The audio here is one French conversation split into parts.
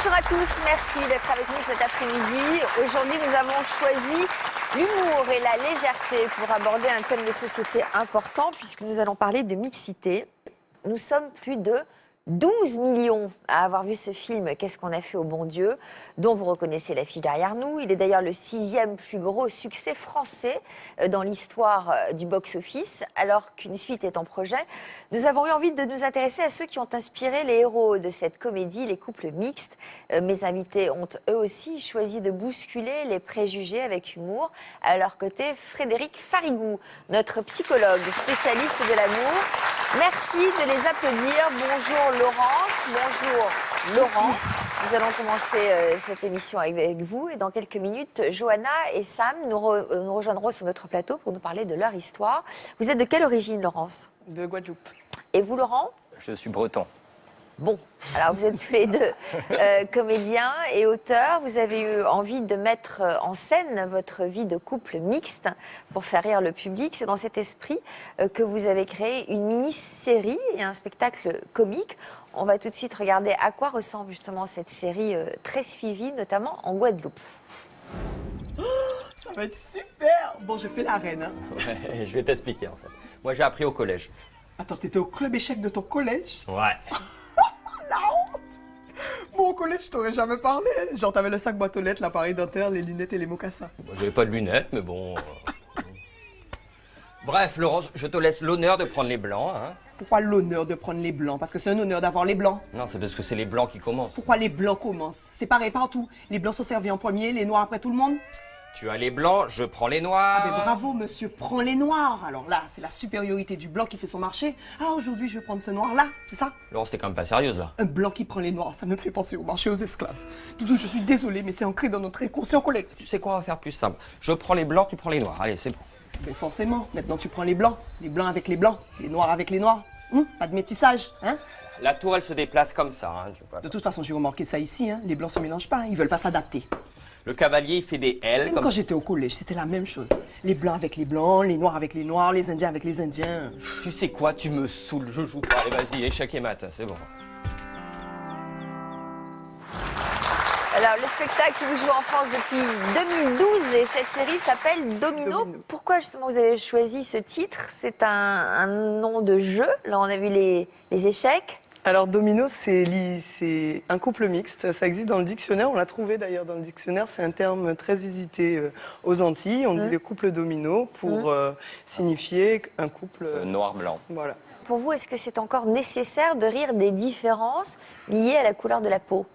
Bonjour à tous, merci d'être avec nous cet après-midi. Aujourd'hui, nous avons choisi l'humour et la légèreté pour aborder un thème de société important puisque nous allons parler de mixité. Nous sommes plus de 12 millions à avoir vu ce film « Qu'est-ce qu'on a fait au bon Dieu ?» dont vous reconnaissez l'affiche derrière nous. Il est d'ailleurs le 6e plus gros succès français dans l'histoire du box-office. Alors qu'une suite est en projet, nous avons eu envie de nous intéresser à ceux qui ont inspiré les héros de cette comédie, les couples mixtes. Mes invités ont eux aussi choisi de bousculer les préjugés avec humour. À leur côté, Frédéric Farigou, notre psychologue spécialiste de l'amour. Merci de les applaudir. Bonjour Laurence, bonjour Laurent. Nous allons commencer cette émission avec vous et dans quelques minutes, Johanna et Sam nous rejoindront sur notre plateau pour nous parler de leur histoire. Vous êtes de quelle origine, Laurence? De Guadeloupe. Et vous, Laurent? Je suis breton. Bon, alors vous êtes tous les deux comédiens et auteurs. Vous avez eu envie de mettre en scène votre vie de couple mixte pour faire rire le public. C'est dans cet esprit que vous avez créé une mini-série et un spectacle comique. On va tout de suite regarder à quoi ressemble justement cette série très suivie, notamment en Guadeloupe. Oh, ça va être super! Bon, je fais la reine, hein. Ouais, je vais t'expliquer en fait. Moi j'ai appris au collège. Attends, t'étais au club échec de ton collège? Ouais. La honte! Moi, au collège, je t'aurais jamais parlé. Genre, t'avais le sac boîte aux lettres, l'appareil dentaire, les lunettes et les mocassins. Moi j'avais pas de lunettes, mais bon. Bref, Laurence, je te laisse l'honneur de prendre les blancs, hein. Pourquoi l'honneur de prendre les blancs? Parce que c'est un honneur d'avoir les blancs. Non, c'est parce que c'est les blancs qui commencent. Pourquoi les blancs commencent? C'est pareil partout. Les blancs sont servis en premier, les noirs après tout le monde. Tu as les blancs, je prends les noirs. Ah ben bravo monsieur, prends les noirs. Alors là, c'est la supériorité du blanc qui fait son marché. Ah, aujourd'hui, je vais prendre ce noir-là, c'est ça? Laurence, t'es quand même pas sérieuse là. Un blanc qui prend les noirs, ça me fait penser au marché aux esclaves. Doudou, je suis désolé, mais c'est ancré dans notre inconscient collectif. Tu sais quoi, on va faire plus simple. Je prends les blancs, tu prends les noirs. Allez, c'est bon. Mais forcément, maintenant tu prends les blancs avec les blancs, les noirs avec les noirs. Pas de métissage, hein? La tour, elle se déplace comme ça, hein. De toute façon, j'ai remarqué ça ici, hein. Les blancs se mélangent pas, ils veulent pas s'adapter. Le cavalier, il fait des L Même comme quand j'étais au collège, c'était la même chose. Les blancs avec les blancs, les noirs avec les noirs, les indiens avec les indiens. Tu sais quoi, tu me saoules, je joue pas. Allez, vas-y, échec et mat, c'est bon. Alors, le spectacle vous joue en France depuis 2012 et cette série s'appelle Domino. Pourquoi justement vous avez choisi ce titre? C'est un nom de jeu. Là, on a vu les échecs. Alors Domino, c'est un couple mixte, ça existe dans le dictionnaire, on l'a trouvé d'ailleurs dans le dictionnaire, c'est un terme très usité aux Antilles, on dit le couple domino pour signifier un couple Noir-blanc. Voilà. Pour vous, est-ce que c'est encore nécessaire de rire des différences liées à la couleur de la peau?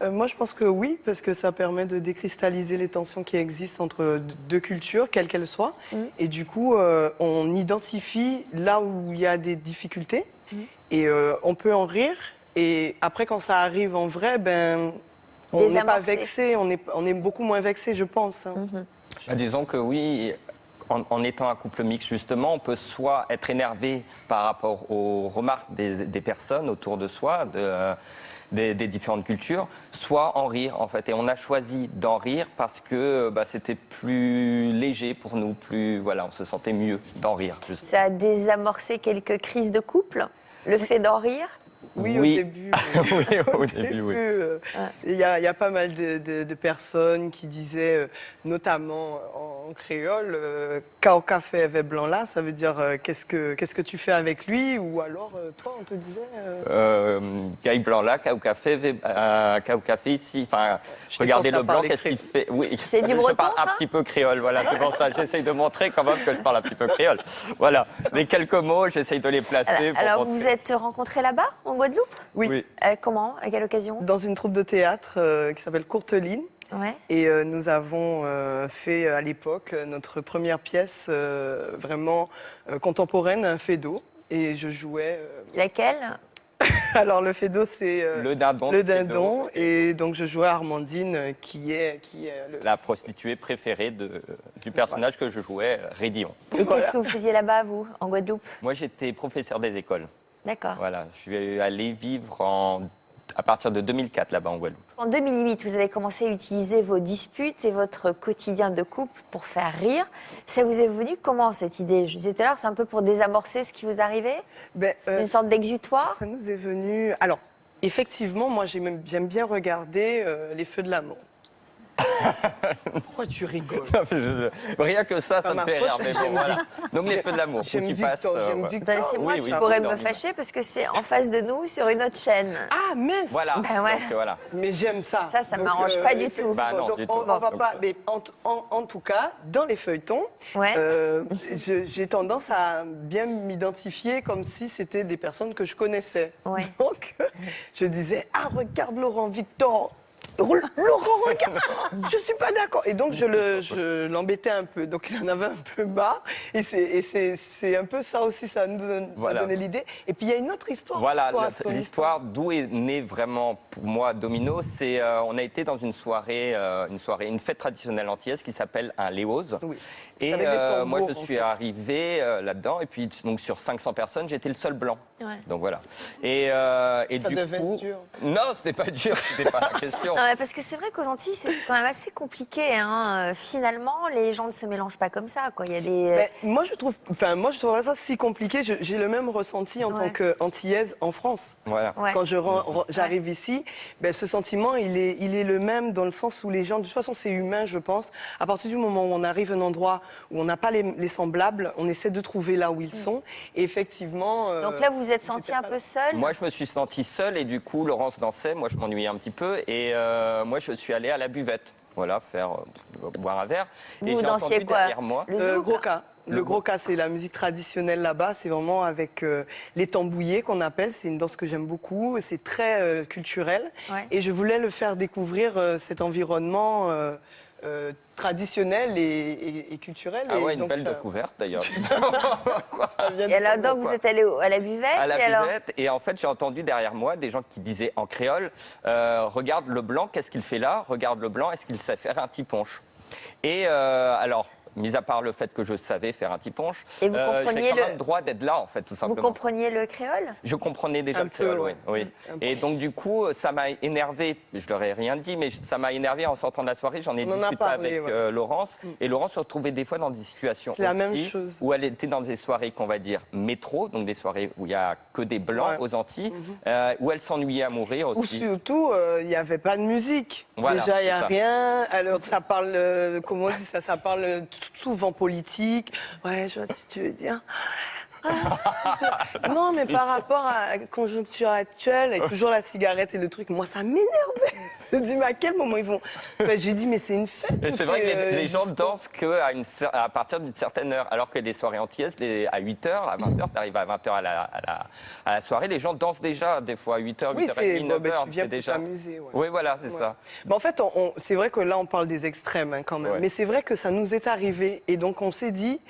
Moi je pense que oui, parce que ça permet de décristalliser les tensions qui existent entre deux cultures, quelles qu'elles soient, et du coup on identifie là où il y a des difficultés. Et on peut en rire, et après quand ça arrive en vrai, ben, on n'est pas vexé, on est beaucoup moins vexé, je pense. Disons que oui, en étant un couple mixte, justement, on peut soit être énervé par rapport aux remarques des personnes autour de soi, des différentes cultures, soit en rire, en fait. Et on a choisi d'en rire parce que c'était plus léger pour nous, voilà, on se sentait mieux d'en rire. Ça a désamorcé quelques crises de couple? Le fait d'en rire? Oui, oui. Au début. Oui, au début, oui. Il y a pas mal de personnes qui disaient, notamment en créole, Kao café avec blanc là, ça veut dire qu'est-ce que tu fais avec lui? Ou alors, toi, on te disait. Caille blanc là, Kao café ici. Enfin, regardez le blanc, qu'est-ce qu'il fait? Oui. C'est du breton, je parle un petit peu créole, voilà, c'est pour ça. J'essaye de montrer quand même que je parle un petit peu créole. Voilà. Mais quelques mots, j'essaye de les placer. Alors vous vous êtes rencontrés là-bas, en Guadeloupe? Oui. Comment? À quelle occasion? Dans une troupe de théâtre qui s'appelle Courteline. Ouais. Et nous avons fait à l'époque notre première pièce vraiment contemporaine, un fado. Et je jouais. Laquelle? Alors le fado, c'est le dindon. Le dindon. Et donc je jouais Armandine, qui est la prostituée préférée du personnage que je jouais, Rédillon. Et qu'est-ce que vous faisiez là-bas, vous, en Guadeloupe? Moi, j'étais professeur des écoles. D'accord. Voilà, je suis allé vivre à partir de 2004 là-bas en Guadeloupe. En 2008, vous avez commencé à utiliser vos disputes et votre quotidien de couple pour faire rire. Ça vous est venu comment, cette idée? Je disais tout à l'heure, c'est un peu pour désamorcer ce qui vous arrivait? C'est une sorte d'exutoire? Ça nous est venu... Alors, Effectivement, moi j'aime bien regarder les feux de l'amour. Pourquoi tu rigoles? Rien que ça Pas me ma fait faute, rire. Mais bon, j'aime voilà. Donc les feux de l'amour, faut J'aime qu'ils passent. Victor, j'aime ouais. Victor. C'est moi Oui, qui oui, pourrais oui, me oui. fâcher parce que c'est en face de nous sur une autre chaîne. Ah mince. Voilà. Ben ouais. Donc, voilà. Mais j'aime ça. Ça Donc, m'arrange pas du tout. effectivement, Bah non, donc, du on tout. va Donc, pas. ça. Mais en tout cas, dans les feuilletons, Ouais. j'ai tendance à bien m'identifier comme si c'était des personnes que je connaissais. Ouais. Donc, je disais, ah regarde Laurent Victor. Laurent, regarde, je suis pas d'accord. Et donc, je l'embêtais un peu. Donc, il en avait un peu marre. Et c'est un peu ça aussi, ça nous Voilà. donnait l'idée. Et puis, il y a une autre histoire. Voilà, pour toi, ton l'histoire d'où est né vraiment pour moi Domino, c'est on a été dans une soirée, une fête traditionnelle antillaise qui s'appelle un Léoz. Oui. Et Avec des tambours, moi je en suis fait. arrivé là-dedans et puis donc sur 500 personnes j'étais le seul blanc. Ouais. Donc voilà. Et Ça du devait coup, être dur. non, c'était pas dur, c'était pas la question. Non, mais parce que c'est vrai qu'aux Antilles, c'est quand même assez compliqué. Hein. Finalement, les gens ne se mélangent pas comme ça. Quoi. Il y a des... Mais moi, je trouve ça si compliqué. J'ai le même ressenti en Ouais. tant qu'antillaise en France. Voilà. Ouais. Quand j'arrive ici, ben, ce sentiment, il est le même dans le sens où les gens, de toute façon, c'est humain, je pense. À partir du moment où on arrive à un endroit où on n'a pas les semblables, on essaie de trouver là où ils sont. Et effectivement. Donc là, vous vous êtes senti un peu seul. Moi, je me suis senti seul et du coup, Laurence dansait. Moi, je m'ennuyais un petit peu et moi, je suis allé à la buvette. Voilà, boire un verre. Et Vous j'ai dansiez entendu quoi? derrière moi. Le zouk, Gros là. cas. Le gros cas, c'est la musique traditionnelle là-bas. C'est vraiment avec les tambouillés qu'on appelle. C'est une danse que j'aime beaucoup. C'est très culturel. Ouais. Et je voulais le faire découvrir cet environnement traditionnel et culturel. Ah Et ouais, une donc, belle découverte d'ailleurs. ça vient de Et alors, là, donc, vous quoi. êtes allé à la buvette. À la et alors buvette. Et en fait, j'ai entendu derrière moi des gens qui disaient en créole regarde le blanc, qu'est-ce qu'il fait là? Regarde le blanc, est-ce qu'il sait faire un tiponche? Et alors, mis à part le fait que je savais faire un tiponche, Et vous compreniez j'ai quand même le- le droit d'être là, en fait, tout Vous simplement. compreniez le créole? Je comprenais déjà Un le créole, peu, oui. ouais. oui. Un peu. Et donc, du coup, ça m'a énervé. Je leur ai rien dit, mais ça m'a énervé en sortant de la soirée. J'en ai On en a discuté parlé, avec ouais. Laurence. Et Laurence se retrouvait des fois dans des situations C'est la aussi même chose. où elle était dans des soirées qu'on va dire métro, donc des soirées où il n'y a que des blancs Ouais. aux Antilles, où elle s'ennuyait à mourir Ou aussi. surtout, il n'y avait pas de musique. Voilà, Déjà, il n'y a c'est ça. rien. Alors, ça parle, comment on dit ça? Ça parle souvent politique. Ouais, je vois ce que tu veux dire. Non, mais par rapport à la conjoncture actuelle, et toujours la cigarette et le truc, moi, ça m'énervait. Je dis, mais à quel moment ils vont... Enfin, j'ai dit, mais c'est une fête. Et ou c'est vrai que les du gens sport? dansent qu'à partir d'une certaine heure, alors que les soirées antillaises, à 8h, à 20h, tu arrives à 20h à la soirée, les gens dansent déjà, des fois à 8h, Oui, 8h30, c'est 9h, bon, tu viens c'est pour déjà... t'amuser. Ouais. Oui, voilà, c'est Ouais. ça. Mais en fait, c'est vrai que là, on parle des extrêmes hein, quand même. Ouais. Mais c'est vrai que ça nous est arrivé. Et donc, on s'est dit,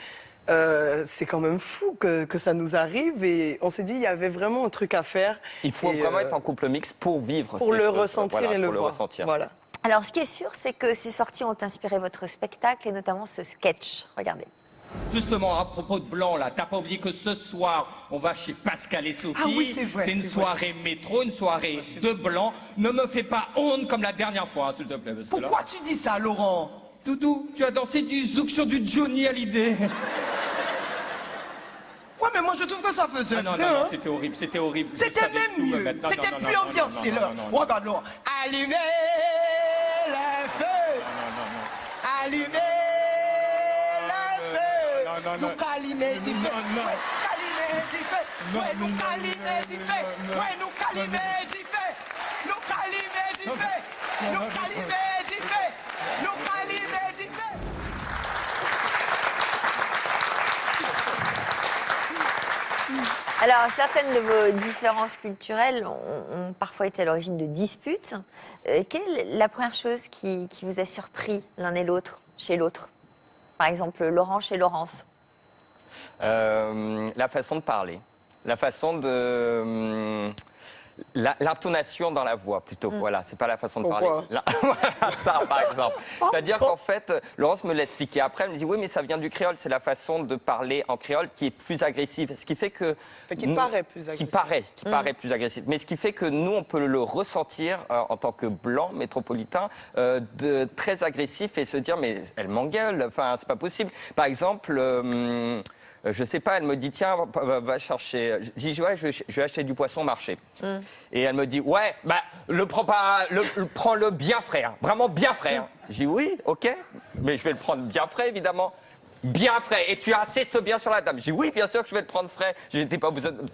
c'est quand même fou que ça nous arrive. Et on s'est dit, il y avait vraiment un truc à faire. Il faut Et, vraiment être en couple mixte pour vivre pour ces le choses. ressentir Voilà, et le pour voir. ressentir. Voilà. Alors, ce qui est sûr, c'est que ces sorties ont inspiré votre spectacle et notamment ce sketch. Regardez. Justement, à propos de blanc, là, t'as pas oublié que ce soir, on va chez Pascal et Sophie. Ah oui, c'est vrai, C'est une c'est soirée métro, une soirée de blanc. Ne me fais pas honte comme la dernière fois, s'il te plaît. Parce que là- Pourquoi tu dis ça, Laurent? Doudou, tu as dansé du zouk sur du Johnny Hallyday. Ouais, mais moi je trouve que ça faisait Ah non, bien. non, non, hein. c'était horrible, c'était horrible. Je C'était savais même tout me mieux. mettre. Non, C'était non, plus non, ambiancé, non, là. non, non, non. Regarde, Laurent. Allumez le feu. Allumez le feu. Non, non, non. Nous calimez du feu. Non, non. Ouais, calimez du feu. Non, Ouais, nous non, calimez du feu. non, non. Ouais, nous calimez du feu. Nous calimez du feu. Nous calimez du feu. Nous calimez du feu. Alors, certaines de vos différences culturelles ont parfois été à l'origine de disputes. Quelle est la première chose qui vous a surpris l'un et l'autre, chez l'autre? Par exemple, Laurent chez Laurence. La façon de parler, la façon de... L'intonation dans la voix, plutôt. Voilà, c'est pas la façon de Pourquoi parler. Voilà, ça, par exemple. C'est-à-dire qu'en fait, Laurence me l'expliquait après. Elle me dit oui, mais ça vient du créole. C'est la façon de parler en créole qui est plus agressive. Ce qui fait que. Qui paraît plus agressif. Qui paraît plus agressif. Mais ce qui fait que nous, on peut le ressentir en tant que blanc métropolitain, très agressif et se dire mais elle m'engueule. Enfin, c'est pas possible. Par exemple. je sais pas, elle me dit, tiens, va chercher. Je dis, ouais, je vais acheter du poisson au marché. Et elle me dit, ouais, bah, prends-le bien frais, hein, vraiment bien frais. Hein. Je dis, oui, ok, mais je vais le prendre bien frais, évidemment. Bien frais, et tu insistes bien sur la table. Je dis, oui, bien sûr que je vais le prendre frais. Je dis,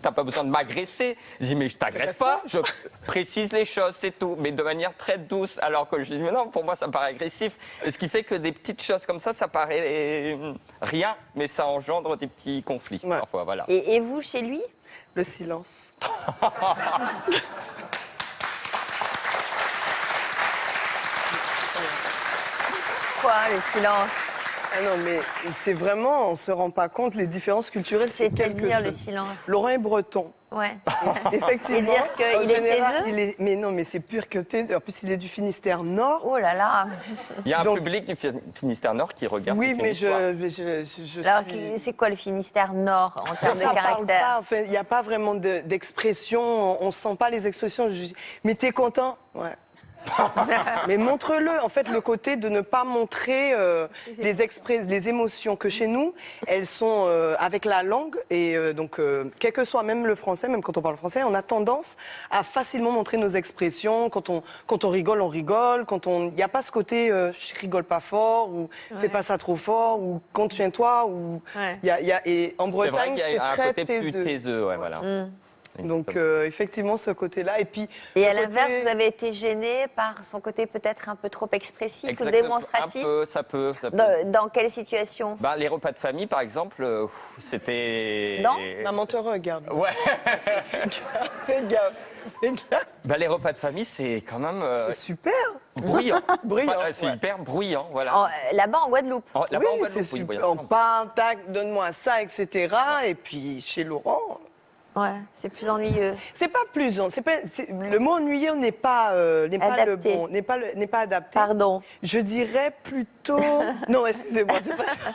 t'as pas besoin de m'agresser. Je dis, mais je t'agresse pas, je précise les choses, c'est tout, mais de manière très douce. Alors que je dis, mais non, pour moi, ça me paraît agressif. Et ce qui fait que des petites choses comme ça paraît rien, mais ça engendre des petits conflits, parfois, voilà. Et vous, chez lui? Le silence. Quoi, le silence? Ah non, mais c'est vraiment, on se rend pas compte, les différences culturelles, c'est quelque C'est-à-dire le chose. silence? Laurent est breton. Ouais. Effectivement. Et dire qu'il en est général, taiseux? Mais non, mais c'est pur que taiseux. En plus, il est du Finistère Nord. Oh là là. Il y a un Donc- public du Finistère Nord qui regarde. Oui, toute une mais histoire. Alors, suis- c'est quoi le Finistère Nord en termes de ça parle caractère? pas, en fait, il n'y a pas vraiment d'expression, on sent pas les expressions. Mais t'es content? Ouais. Mais montre-le, en fait, le côté de ne pas montrer les émotions que chez nous, elles sont avec la langue et donc quel que soit même le français, même quand on parle français, on a tendance à facilement montrer nos expressions. Quand on rigole, on rigole. Il n'y a pas ce côté je rigole pas fort ou fais pas ça trop fort ou contiens-toi ou Ouais. et en C'est vrai Bretagne qu'il y c'est a un très côté plus taiseux. taiseux, ouais, voilà. Donc effectivement ce côté-là et puis Et à le l'inverse, côté- vous avez été gêné par son côté peut-être un peu trop expressif ou Exactement. démonstratif? Un peu, ça peut. Dans quelle situation? Bah, les repas de famille, par exemple, c'était... Dans Maman te regarde. Ouais. Fais gaffe. Fais gaffe. Bah, les repas de famille, c'est quand même C'est super. bruyant. Bruyant, Enfin, c'est ouais. hyper bruyant, voilà. Là-bas en Guadeloupe? Là-bas, en Oui, Guadeloupe, c'est oui, super. bien On sûr. parle, tac, donne-moi ça, etc. Et puis chez Laurent, Ouais, c'est plus ennuyeux. c'est pas plus, le mot ennuyeux n'est pas le Adapté. bon, n'est pas adapté. Pardon. Je dirais plutôt. Non, excusez-moi, c'est pas ça.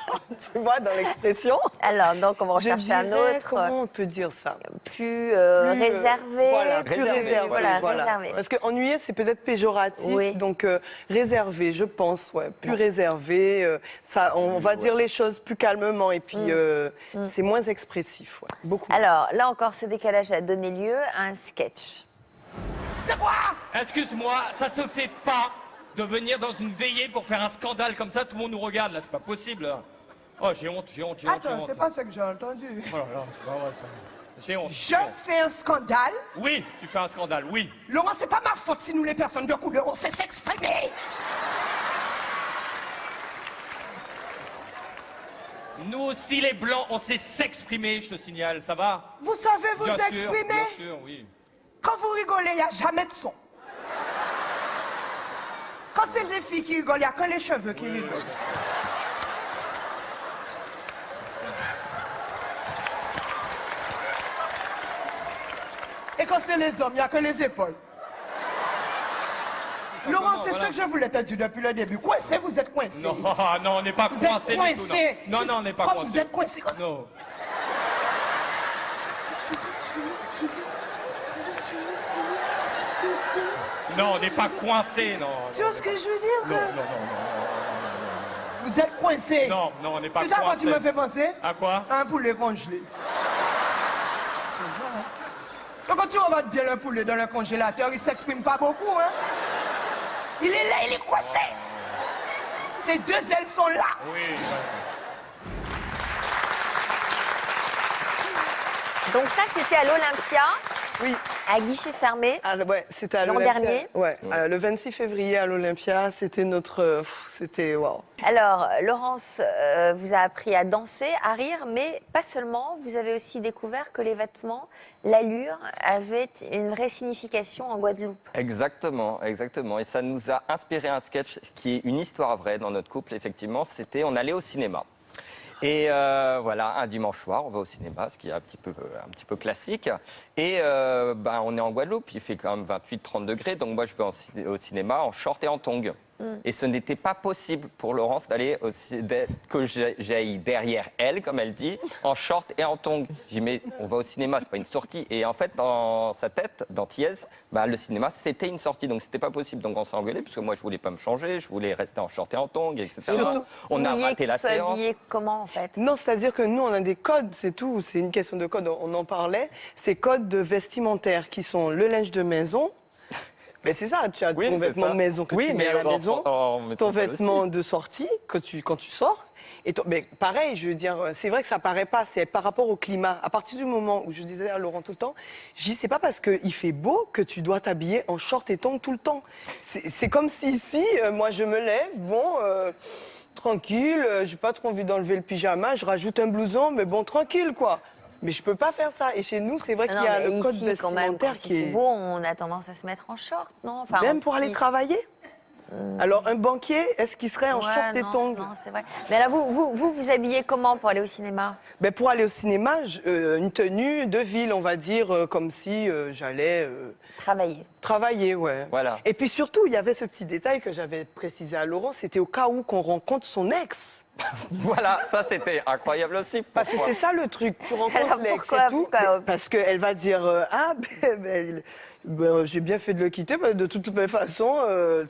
Tu vois dans l'expression. Alors, donc, on va en Je chercher un dirais, autre, comment on peut dire ça? plus Plus, réservé. voilà, plus Réservé, réservé. voilà, réservé. Parce que ennuyé, c'est peut-être péjoratif. Oui. Donc réservé, je pense, ouais, plus réservé. Ça, on va dire les choses plus calmement et puis c'est moins expressif, ouais, beaucoup. Alors, là encore, ce décalage a donné lieu à un sketch. C'est quoi? Excuse-moi, ça se fait pas de venir dans une veillée pour faire un scandale comme ça, tout le monde nous regarde là, c'est pas possible. Là. Oh, j'ai honte, j'ai honte, j'ai honte. j'ai Attends, honte. c'est pas ça que j'ai entendu. Oh là là, c'est pas vrai ça. J'ai honte. Je fais un scandale. Oui, tu fais un scandale, oui. Laurent, c'est pas ma faute si nous, les personnes de couleur, on sait s'exprimer. Nous aussi les blancs, on sait s'exprimer, je te signale, ça va? Vous savez vous Bien sûr, exprimer. bien sûr, oui. Quand vous rigolez, il n'y a jamais de son. Quand c'est des filles qui rigolent, il n'y a que les cheveux qui rigolent. Et quand c'est les hommes, il n'y a que les épaules. Laurent, c'est voilà. ce que je voulais te dire depuis le début. Coincé, vous êtes coincé. Non, non, on n'est pas Vous êtes coincés du tout. coincé. Non, non, on n'est pas Comme coincés. vous êtes coincé. Non. Non, on n'est pas coincés, non. Tu vois ce que je veux dire? Non, non, non, Vous êtes coincé. non, non, on n'est pas Tu sais à quoi coincés. tu me fais penser? À quoi? Un poulet congelé. Donc quand tu regardes bien le poulet dans le congélateur, il s'exprime pas beaucoup, hein? Il est là, il est coincé. Ses deux ailes sont là. Oui. Donc ça, c'était à l'Olympia, Oui. à guichet fermé. Ah, ouais, c'était à L'an l'Olympia. dernier. Ouais, le 26 février à l'Olympia, c'était notre. C'était waouh. Alors, Laurence vous a appris à danser, à rire, mais pas seulement. Vous avez aussi découvert que les vêtements, l'allure, avaient une vraie signification en Guadeloupe. Exactement, exactement. Et ça nous a inspiré un sketch qui est une histoire vraie dans notre couple, effectivement. C'était, on allait au cinéma. Et voilà, un dimanche soir, on va au cinéma, ce qui est un petit peu classique. Et on est en Guadeloupe, il fait quand même 28-30 degrés, donc moi je vais au cinéma en short et en tongs. Et ce n'était pas possible pour Laurence que j'aille derrière elle, comme elle dit, en short et en tongs. J'ai dit, mais on va au cinéma, c'est pas une sortie. Et en fait, dans sa tête, dans Thiès, le cinéma, c'était une sortie, donc c'était pas possible. Donc on s'est engueulé, parce que moi, je voulais pas me changer, je voulais rester en short et en tongs, etc. On a raté la séance. Habillé comment, en fait? Non, c'est-à-dire que nous, on a des codes, c'est tout. C'est une question de code, on en parlait. Ces codes de vestimentaires qui sont le linge de maison. Mais c'est ça, tu as ton vêtement de maison que tu mets à la maison, ton vêtement de sortie quand tu sors. Mais pareil, je veux dire, c'est vrai que ça paraît pas, c'est par rapport au climat. À partir du moment où je disais à Laurent tout le temps, je dis, c'est pas parce qu'il fait beau que tu dois t'habiller en short et tongs tout le temps. C'est comme si ici, moi je me lève, tranquille, j'ai pas trop envie d'enlever le pyjama, je rajoute un blouson, mais bon, tranquille quoi. Mais je peux pas faire ça. Et chez nous, c'est vrai qu'il y a le code vestimentaire qui est... beau, on a tendance à se mettre en short, non? Enfin, même pour aller travailler. Alors, un banquier, est-ce qu'il serait en short et tongs? Non, c'est vrai. Mais là, vous habillez comment pour aller au cinéma? Pour aller au cinéma, une tenue de ville, on va dire, comme si j'allais... Travailler, ouais. Voilà. Et puis surtout, il y avait ce petit détail que j'avais précisé à Laurent, c'était au cas où qu'on rencontre son ex. Voilà, ça c'était incroyable aussi. Parce que c'est ça le truc, tu rencontres l'ex et tout, parce qu'elle va dire j'ai bien fait de le quitter, de toute façon,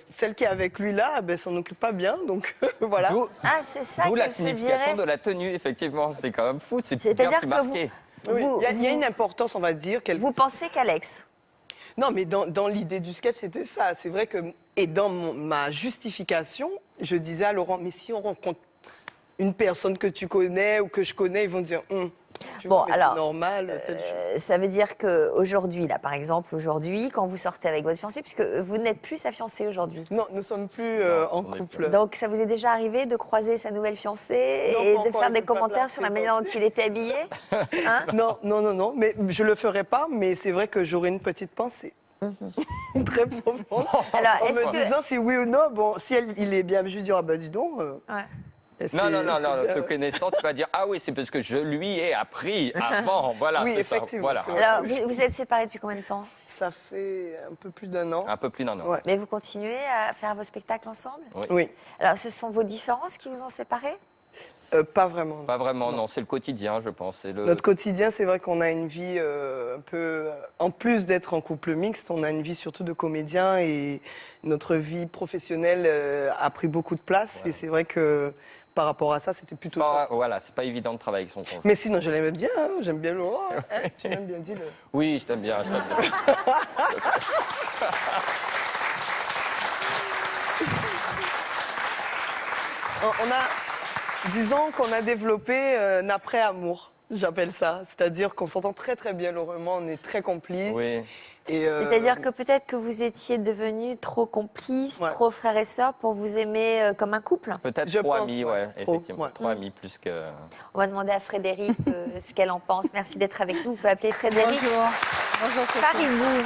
celle qui est avec lui là, s'en occupe pas bien, donc voilà. C'est ça d'où la qu'elle se signification dirait. de la tenue, effectivement, c'est quand même fou, c'est bien C'est-à-dire plus que marqué. Oui, il y a une importance, on va dire. Vous pensez qu'Alex? Non, mais dans l'idée du sketch, c'était ça. C'est vrai que, et dans ma justification, je disais à Laurent, mais si on rencontre une personne que tu connais ou que je connais, ils vont dire, c'est normal. Ça veut dire qu'aujourd'hui, là, par exemple, quand vous sortez avec votre fiancé, puisque vous n'êtes plus sa fiancée aujourd'hui. Non, nous ne sommes plus en couple. Donc, ça vous est déjà arrivé de croiser sa nouvelle fiancée et de faire des commentaires sur la manière dont il était habillé? Non, mais je le ferai pas, mais c'est vrai que j'aurai une petite pensée. Très profonde. Alors, en me disant si oui ou non, bon, si il est bien, je lui dirai, dis donc... Non, te connaissant, tu vas dire, ah oui, c'est parce que je lui ai appris avant, voilà. Oui, effectivement. Voilà. Alors, vous êtes séparés depuis combien de temps? Ça fait un peu plus d'un an. Un peu plus d'un an. Ouais. Mais vous continuez à faire vos spectacles ensemble? Oui. Alors, ce sont vos différences qui vous ont séparés? Pas vraiment. Pas vraiment, non, c'est le quotidien, je pense. Notre quotidien, c'est vrai qu'on a une vie un peu... En plus d'être en couple mixte, on a une vie surtout de comédien et notre vie professionnelle a pris beaucoup de place. Ouais. Et c'est vrai que par rapport à ça, c'était plutôt ça. Voilà, c'est pas évident de travailler avec son conjoint. Mais sinon, je l'aime bien, j'aime bien Laurent. Tu m'aimes bien, dis-le. Oui, je t'aime bien, Disons qu'on a développé un après-amour, j'appelle ça. C'est-à-dire qu'on s'entend très très bien, Laurent, on est très complices. Oui. C'est-à-dire que peut-être que vous étiez devenus trop complices, trop frères et sœurs pour vous aimer comme un couple? Peut-être trop amis, effectivement. Trop amis plus que... On va demander à Frédéric ce qu'elle en pense. Merci d'être avec nous. Vous pouvez appeler Frédéric. Bonjour. Parlez-vous.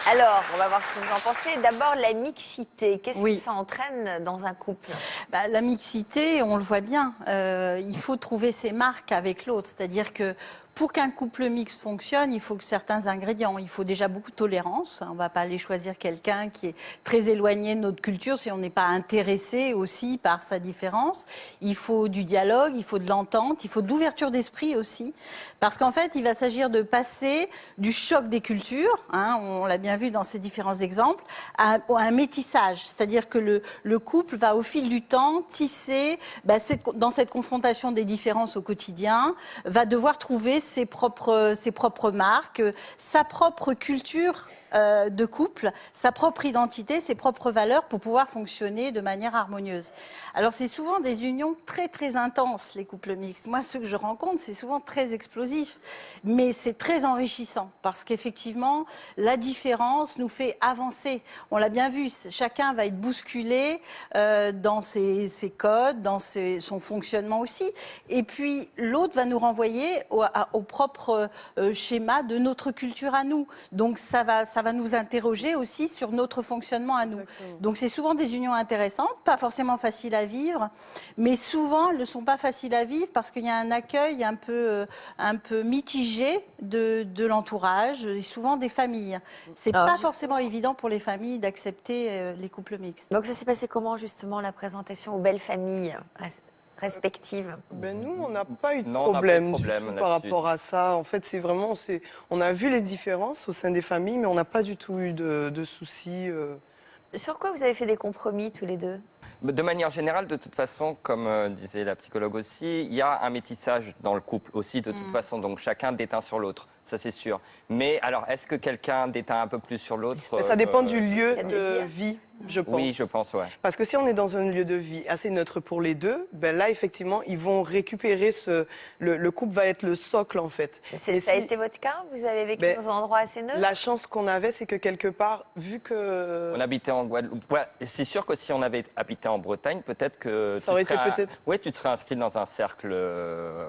Alors, on va voir ce que vous en pensez. D'abord, la mixité. Qu'est-ce que ça entraîne dans un couple? La mixité, on le voit bien. Il faut trouver ses marques avec l'autre. C'est-à-dire que pour qu'un couple mixte fonctionne, il faut que certains ingrédients. Il faut déjà beaucoup de tolérance. On ne va pas aller choisir quelqu'un qui est très éloigné de notre culture si on n'est pas intéressé aussi par sa différence. Il faut du dialogue, il faut de l'entente, il faut de l'ouverture d'esprit aussi. Parce qu'en fait, il va s'agir de passer du choc des cultures, on l'a bien vu dans ces différents exemples, à un métissage. C'est-à-dire que le couple va au fil du temps tisser, dans cette confrontation des différences au quotidien, va devoir trouver ses propres marques, sa propre culture de couple, sa propre identité, ses propres valeurs pour pouvoir fonctionner de manière harmonieuse. Alors c'est souvent des unions très très intenses, les couples mixtes. Moi, ceux que je rencontre, c'est souvent très explosif, mais c'est très enrichissant parce qu'effectivement, la différence nous fait avancer. On l'a bien vu, chacun va être bousculé dans ses codes, dans son fonctionnement aussi. Et puis l'autre va nous renvoyer au propre schéma de notre culture à nous. Donc ça va ça va nous interroger aussi sur notre fonctionnement à nous. Exactement. Donc c'est souvent des unions intéressantes, pas forcément faciles à vivre, mais souvent elles ne sont pas faciles à vivre parce qu'il y a un accueil un peu mitigé de l'entourage et souvent des familles. C'est Alors, pas justement- forcément évident pour les familles d'accepter les couples mixtes. Donc ça s'est passé comment justement la présentation aux belles familles respectives? Ben nous, on n'a pas eu de Non, on n'a pas problème, eu de problème du tout par là-dessus. rapport à ça. En fait, c'est vraiment, on a vu les différences au sein des familles, mais on n'a pas du tout eu de soucis. Sur quoi vous avez fait des compromis tous les deux? De manière générale, de toute façon, comme disait la psychologue aussi, il y a un métissage dans le couple aussi, de toute façon. Donc chacun déteint sur l'autre, ça c'est sûr. Mais alors, est-ce que quelqu'un déteint un peu plus sur l'autre? Mais ça dépend du lieu Cas de de dire. vie, je pense. Oui, je pense, ouais. Parce que si on est dans un lieu de vie assez neutre pour les deux, ben là, effectivement, ils vont récupérer le couple va être le socle, en fait. Mais Ça a si- été votre cas? Vous avez vécu Ben, dans un endroit assez neutre? La chance qu'on avait, c'est que quelque part, vu que... On habitait en Guadeloupe. Ouais, c'est sûr que si on avait habité en Bretagne, peut-être que Ça aurait été peut-être- Oui, tu te serais inscrit dans un cercle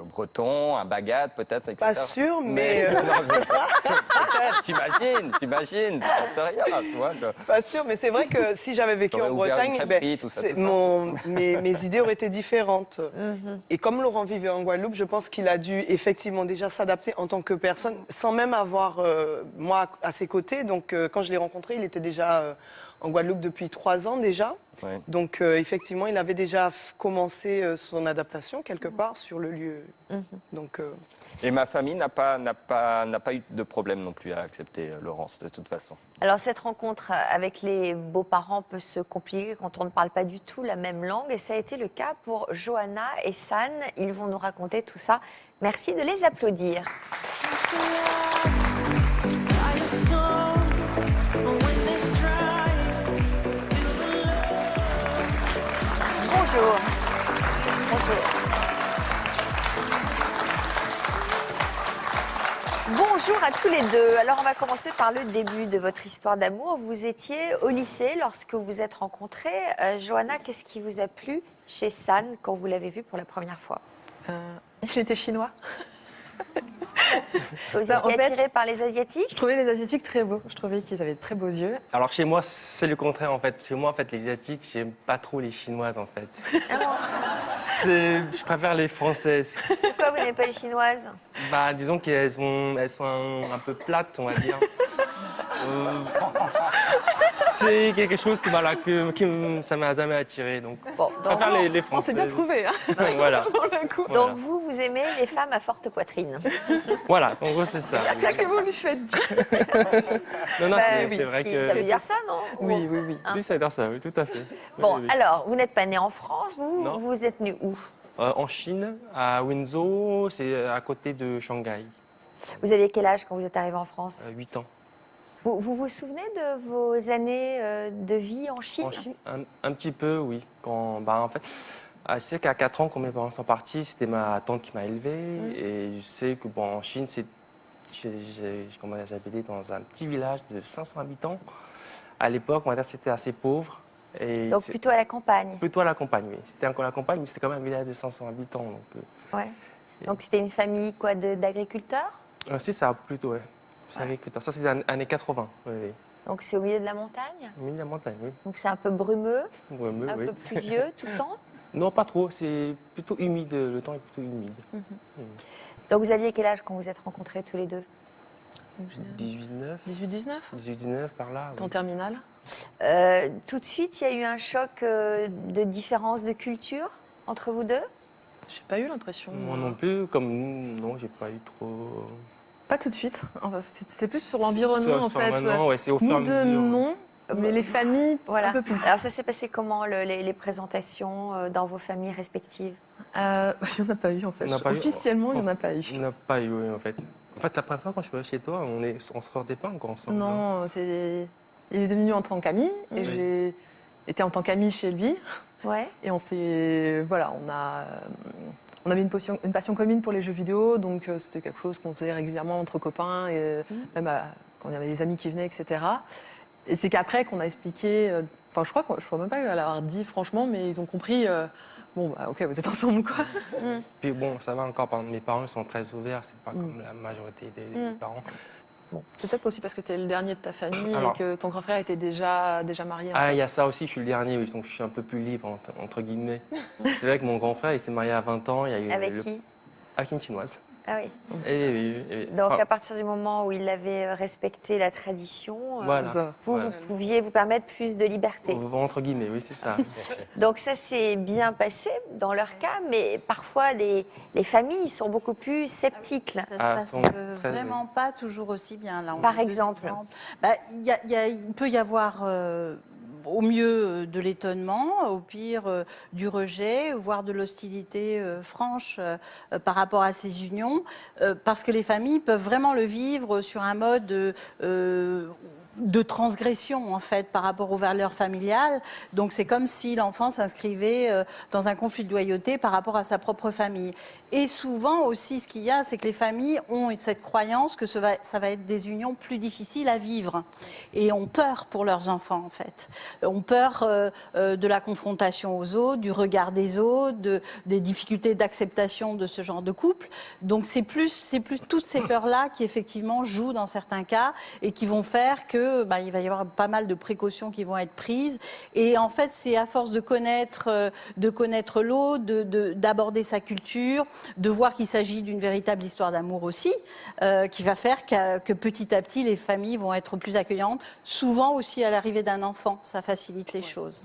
breton, un bagad, peut-être, etc. Pas sûr, mais... Non, peut-être, t'imagines, t'en sais rien, tu vois. Pas sûr, mais c'est vrai que si j'avais vécu T'aurais en ouvert une Bretagne, crêperie, tout ça, tout ça. mes idées auraient été différentes. Et comme Laurent vivait en Guadeloupe, je pense qu'il a dû effectivement déjà s'adapter en tant que personne, sans même avoir moi à ses côtés. Donc quand je l'ai rencontré, il était déjà en Guadeloupe depuis 3 ans déjà. Ouais. Donc effectivement, il avait déjà commencé son adaptation quelque part sur le lieu. Donc Et ma famille n'a pas eu de problème non plus à accepter Laurence, de toute façon. Alors cette rencontre avec les beaux-parents peut se compliquer quand on ne parle pas du tout la même langue et ça a été le cas pour Johanna et San. Ils vont nous raconter tout ça. Merci de les applaudir. Bonjour. Bonjour. Bonjour à tous les deux. Alors on va commencer par le début de votre histoire d'amour. Vous étiez au lycée lorsque vous vous êtes rencontrés. Johanna, qu'est-ce qui vous a plu chez San quand vous l'avez vu pour la première fois? Il était chinois. Vous Bah, en étiez fait, attiré par les Asiatiques? Je trouvais les Asiatiques très beaux. Je trouvais qu'ils avaient de très beaux yeux. Alors chez moi, c'est le contraire en fait. Chez moi, en fait, les Asiatiques, j'aime pas trop les Chinoises en fait. Je préfère les Françaises. Pourquoi vous n'aimez pas les Chinoises? Bah, disons qu'elles sont un peu plates, on va dire. C'est quelque chose ça m'a jamais attiré. Donc, Bon, je préfère les On Françaises. s'est bien trouvés, hein, Voilà. pour le coup. Donc vous aimez les femmes à forte poitrine. Voilà, en gros, c'est ça. Qu'est-ce que vous lui faites dire? Non, Bah c'est oui, c'est vrai ça veut que. dire ça, non? Oui, oui, oui. Hein? Oui, ça veut dire ça, oui, tout à fait. Bon, Oui, oui. alors, vous n'êtes pas né en France, Non. vous êtes né où? En Chine, à Wenzhou, c'est à côté de Shanghai, Vous aviez quel âge quand vous êtes arrivé en France? 8 ans. Vous vous souvenez de vos années de vie en Chine? Un petit peu, oui. En fait, je sais qu'à 4 ans, quand mes parents sont partis, c'était ma tante qui m'a élevé. Et je sais que en Chine, j'habitais dans un petit village de 500 habitants. À l'époque, on va dire que c'était assez pauvre. Et Donc c'est plutôt à la campagne. plutôt à la campagne, oui. C'était encore la campagne, mais c'était quand même un village de 500 habitants. Ouais. Donc c'était une famille quoi d'agriculteurs? Si, ça, plutôt, ouais. C'est agriculteur. Ça, c'est les années 80. Oui, oui. Donc c'est au milieu de la montagne? Oui, la montagne, oui. Donc c'est un peu brumeux, Ouais, un oui. peu pluvieux tout le temps? Non, pas trop. C'est plutôt humide. Le temps est plutôt humide. Donc vous aviez quel âge quand vous êtes rencontrés tous les deux? 18-19. 18-19 18-19 par là. en terminale. Tout de suite, il y a eu un choc de différence de culture entre vous deux? J'ai pas eu l'impression. Moi non plus, comme nous, non, j'ai pas eu trop. Pas tout de suite. Enfin, c'est plus sur l'environnement, en Sur fait. maintenant, ouais, c'est au fur et à Nous deux, mesure. non. Mais les familles, Voilà. un peu plus. Alors ça s'est passé comment les présentations dans vos familles respectives? Il n'y en a pas eu, en fait. On n'a pas eu. Officiellement, il n'y en a pas eu. On n'a pas eu, oui, en fait. En fait, la première fois quand je suis allé chez toi, on se regardait pas encore ensemble. hein. Non, il est devenu en tant qu'ami et j'ai été en tant qu'ami chez lui. Ouais. Et on avait une passion commune pour les jeux vidéo, donc c'était quelque chose qu'on faisait régulièrement entre copains, et même quand il y avait des amis qui venaient, etc. Et c'est qu'après qu'on a expliqué, enfin je crois même pas l'avoir dit franchement, mais ils ont compris, bon bah ok, vous êtes ensemble quoi. Puis bon, ça va encore, mes parents sont très ouverts, c'est pas comme la majorité des parents. C'est peut-être aussi parce que tu es le dernier de ta famille Alors- et que ton grand frère était déjà marié. en Ah, fait. il y a ça aussi, je suis le dernier, oui, donc je suis un peu plus libre, entre guillemets. C'est vrai que mon grand frère, il s'est marié à 20 ans. Il y a eu Avec qui? Avec une chinoise. Ah oui. Et Donc enfin, à partir du moment où il avait respecté la tradition, voilà. ça. vous, Voilà. vous pouviez vous permettre plus de liberté. Entre guillemets, oui, c'est ça. Donc ça s'est bien passé dans leur cas, mais parfois les familles sont beaucoup plus sceptiques. Là. Ça Ah, se sont passe très- vraiment pas toujours aussi bien. Là, on Par a deux exemple. exemples. Bah, il peut y avoir au mieux de l'étonnement, au pire du rejet, voire de l'hostilité franche par rapport à ces unions, parce que les familles peuvent vraiment le vivre sur un mode de transgression en fait par rapport aux valeurs familiales. Donc c'est comme si l'enfant s'inscrivait dans un conflit de loyauté par rapport à sa propre famille. Et souvent aussi ce qu'il y a, c'est que les familles ont cette croyance que ça va être des unions plus difficiles à vivre et ont peur pour leurs enfants en fait. Ont peur de la confrontation aux autres, du regard des autres, des difficultés d'acceptation de ce genre de couple. Donc c'est plus toutes ces peurs-là qui effectivement jouent dans certains cas et qui vont faire que il va y avoir pas mal de précautions qui vont être prises. Et en fait, c'est à force de connaître l'autre, d'aborder sa culture, de voir qu'il s'agit d'une véritable histoire d'amour aussi, qui va faire que petit à petit, les familles vont être plus accueillantes. Souvent aussi à l'arrivée d'un enfant, ça facilite les choses.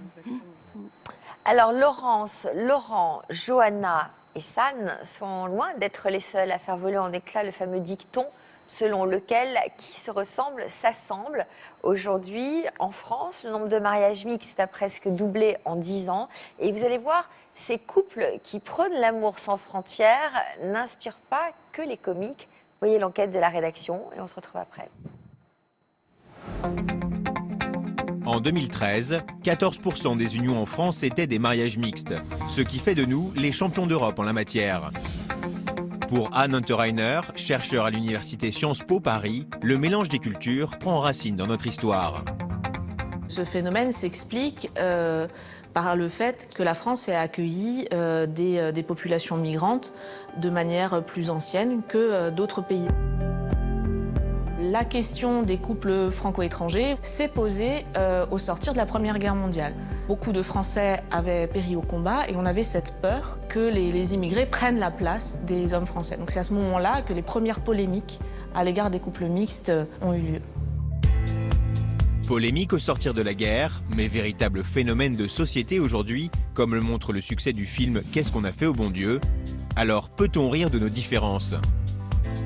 Alors Laurence, Laurent, Johanna et San sont loin d'être les seuls à faire voler en éclats le fameux dicton selon lequel qui se ressemble s'assemble. Aujourd'hui, en France, le nombre de mariages mixtes a presque doublé en 10 ans. Et vous allez voir, ces couples qui prônent l'amour sans frontières n'inspirent pas que les comiques. Voyez l'enquête de la rédaction et on se retrouve après. En 2013, 14% des unions en France étaient des mariages mixtes, ce qui fait de nous les champions d'Europe en la matière. Pour Anne Unterreiner, chercheur à l'université Sciences Po Paris, le mélange des cultures prend racine dans notre histoire. Ce phénomène s'explique par le fait que la France ait accueilli des populations migrantes de manière plus ancienne que d'autres pays. La question des couples franco-étrangers s'est posée au sortir de la Première Guerre mondiale. Beaucoup de Français avaient péri au combat et on avait cette peur que les immigrés prennent la place des hommes français. Donc c'est à ce moment-là que les premières polémiques à l'égard des couples mixtes ont eu lieu. Polémique au sortir de la guerre, mais véritable phénomène de société aujourd'hui, comme le montre le succès du film « Qu'est-ce qu'on a fait au bon Dieu ?» Alors peut-on rire de nos différences?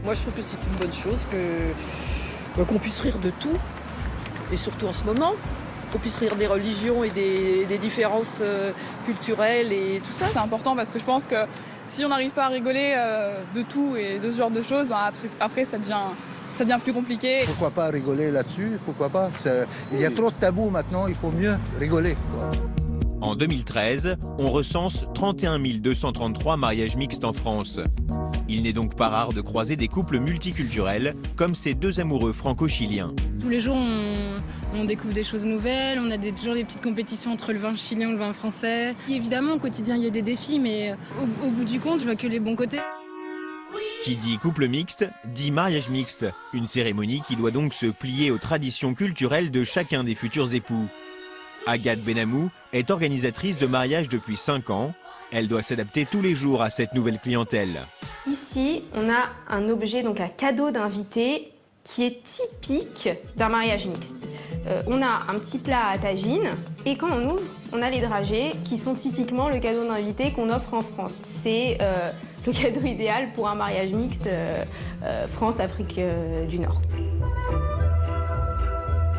Moi, je trouve que c'est une bonne chose qu'on puisse rire de tout, et surtout en ce moment, qu'on puisse rire des religions et des différences culturelles et tout ça. C'est important parce que je pense que si on n'arrive pas à rigoler de tout et de ce genre de choses, après ça devient plus compliqué. Pourquoi pas rigoler là-dessus? Pourquoi pas? Il y a trop de tabous maintenant, il faut mieux rigoler. En 2013, on recense 31 233 mariages mixtes en France. Il n'est donc pas rare de croiser des couples multiculturels, comme ces deux amoureux franco-chiliens. Tous les jours, on découvre des choses nouvelles, on a toujours des petites compétitions entre le vin chilien ou le vin français. Et évidemment, au quotidien, il y a des défis, mais au bout du compte, je vois que les bons côtés. Qui dit couple mixte, dit mariage mixte, une cérémonie qui doit donc se plier aux traditions culturelles de chacun des futurs époux. Agathe Benamou est organisatrice de mariage depuis 5 ans. Elle doit s'adapter tous les jours à cette nouvelle clientèle. Ici, on a un objet, donc un cadeau d'invité, qui est typique d'un mariage mixte. On a un petit plat à tagine et quand on ouvre, on a les dragées qui sont typiquement le cadeau d'invité qu'on offre en France. C'est le cadeau idéal pour un mariage mixte France-Afrique du Nord.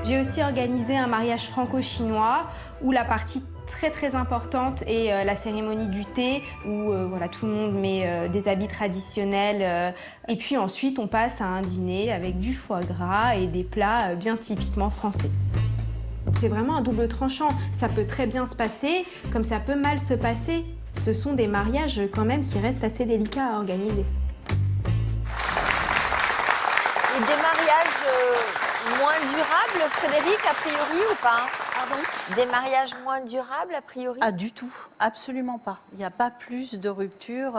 J'ai aussi organisé un mariage franco-chinois où la partie très importante est la cérémonie du thé où voilà, tout le monde met des habits traditionnels et puis ensuite on passe à un dîner avec du foie gras et des plats bien typiquement français. C'est vraiment un double tranchant, ça peut très bien se passer comme ça peut mal se passer. Ce sont des mariages quand même qui restent assez délicats à organiser. Et des mariages moins durables, Frédéric, a priori ou pas? Des mariages moins durables, a priori? Ah, du tout, absolument pas. Il n'y a pas plus de rupture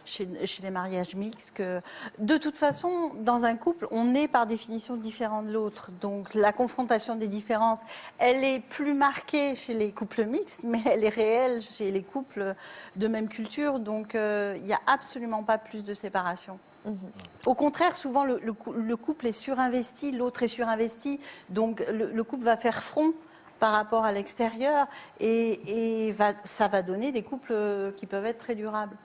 chez les mariages mixtes que... De toute façon, dans un couple, on est par définition différent de l'autre. Donc la confrontation des différences, elle est plus marquée chez les couples mixtes, mais elle est réelle chez les couples de même culture. Donc il n'y a absolument pas plus de séparation. Au contraire, souvent, le couple est surinvesti, l'autre est surinvesti. Donc le couple va faire front par rapport à l'extérieur et ça va donner des couples qui peuvent être très durables.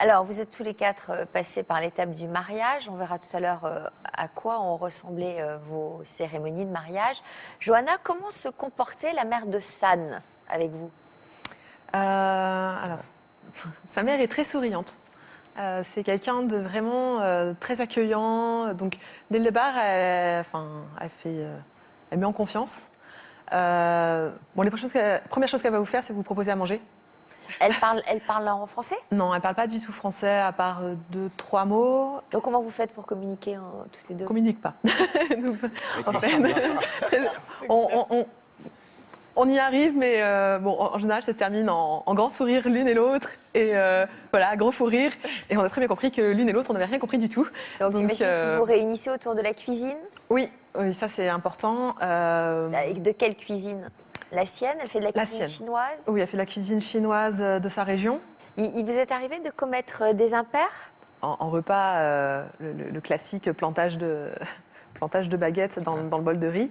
Alors, vous êtes tous les quatre passés par l'étape du mariage. On verra tout à l'heure à quoi ont ressemblé vos cérémonies de mariage. Johanna, comment se comportait la mère de San avec vous? Alors, sa mère est très souriante. C'est quelqu'un de vraiment très accueillant. Donc, dès le départ, elle met en confiance. Bon, première chose qu'elle va vous faire, c'est vous proposer à manger. Elle parle en français? Non, elle parle pas du tout français, à part 2-3 mots. Donc comment vous faites pour communiquer toutes les deux? Communique pas. En fait, on y arrive, mais bon, en général, ça se termine en grand sourire l'une et l'autre. Et voilà, gros fou rire. Et on a très bien compris que l'une et l'autre, on n'avait rien compris du tout. Donc j'imagine que vous vous réunissez autour de la cuisine? Oui, ça c'est important. De quelle cuisine? La sienne? Elle fait de la cuisine chinoise? Oui, elle fait de la cuisine chinoise de sa région. Il vous est arrivé de commettre des impairs? En repas, le classique plantage de baguettes dans le bol de riz.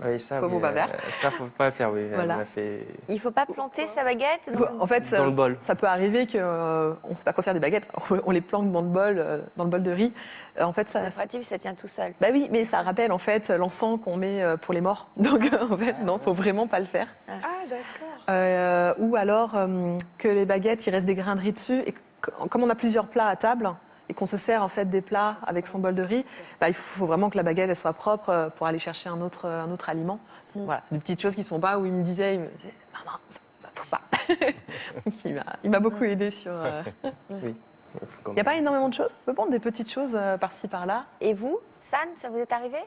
Oui, ça, Comme au bas vert. Ça, faut pas le faire, oui. Voilà. Elle fait... Il faut pas planter sa baguette En fait, dans le bol. Ça peut arriver qu'on ne sait pas quoi faire des baguettes. On les plante dans le bol de riz. En fait, c'est pratique, ça tient tout seul. Bah oui, mais ça rappelle en fait l'encens qu'on met pour les morts. Donc en fait, non, faut vraiment pas le faire. Ah, d'accord. Ou alors que les baguettes, il reste des grains de riz dessus. Et comme on a plusieurs plats à table et qu'on se sert en fait des plats avec son bol de riz, bah, il faut vraiment que la baguette elle soit propre pour aller chercher un autre aliment. Voilà, c'est des petites choses qui sont pas où il me disait non, ça faut pas. Donc il m'a beaucoup aidé sur. Oui. Il n'y a pas énormément de choses. On peut prendre des petites choses par-ci par-là. Et vous, San, ça vous est arrivé?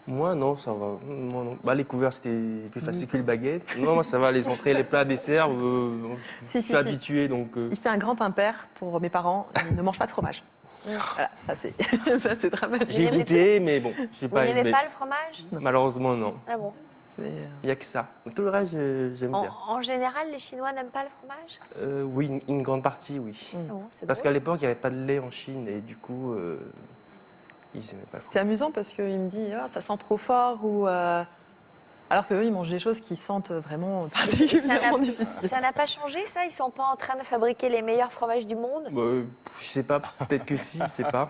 Moi, non, ça va. Moi, non. Bah, les couverts, c'était plus facile que les baguettes. Non, moi, ça va. Les entrées, les plats, desserts, je suis habitué. Donc, Il fait un grand impair pour mes parents. Ils ne mangent pas de fromage. Voilà, ça c'est dramatique. J'ai goûté, mais bon, je sais pas. Vous n'aimez pas le fromage? Malheureusement, non. Ah bon? Il n'y a que ça. Tout le reste, j'aime bien. En général, les Chinois n'aiment pas le fromage? Oui, une grande partie, oui. Ah bon, parce qu'à l'époque, il n'y avait pas de lait en Chine et du coup, ils n'aimaient pas le fromage. C'est amusant parce qu'il me dit ça sent trop fort ou alors qu'eux, ils mangent des choses qui sentent vraiment particulièrement difficiles. Ça n'a pas changé, ça? Ils ne sont pas en train de fabriquer les meilleurs fromages du monde? Je sais pas, peut-être que si, je sais pas.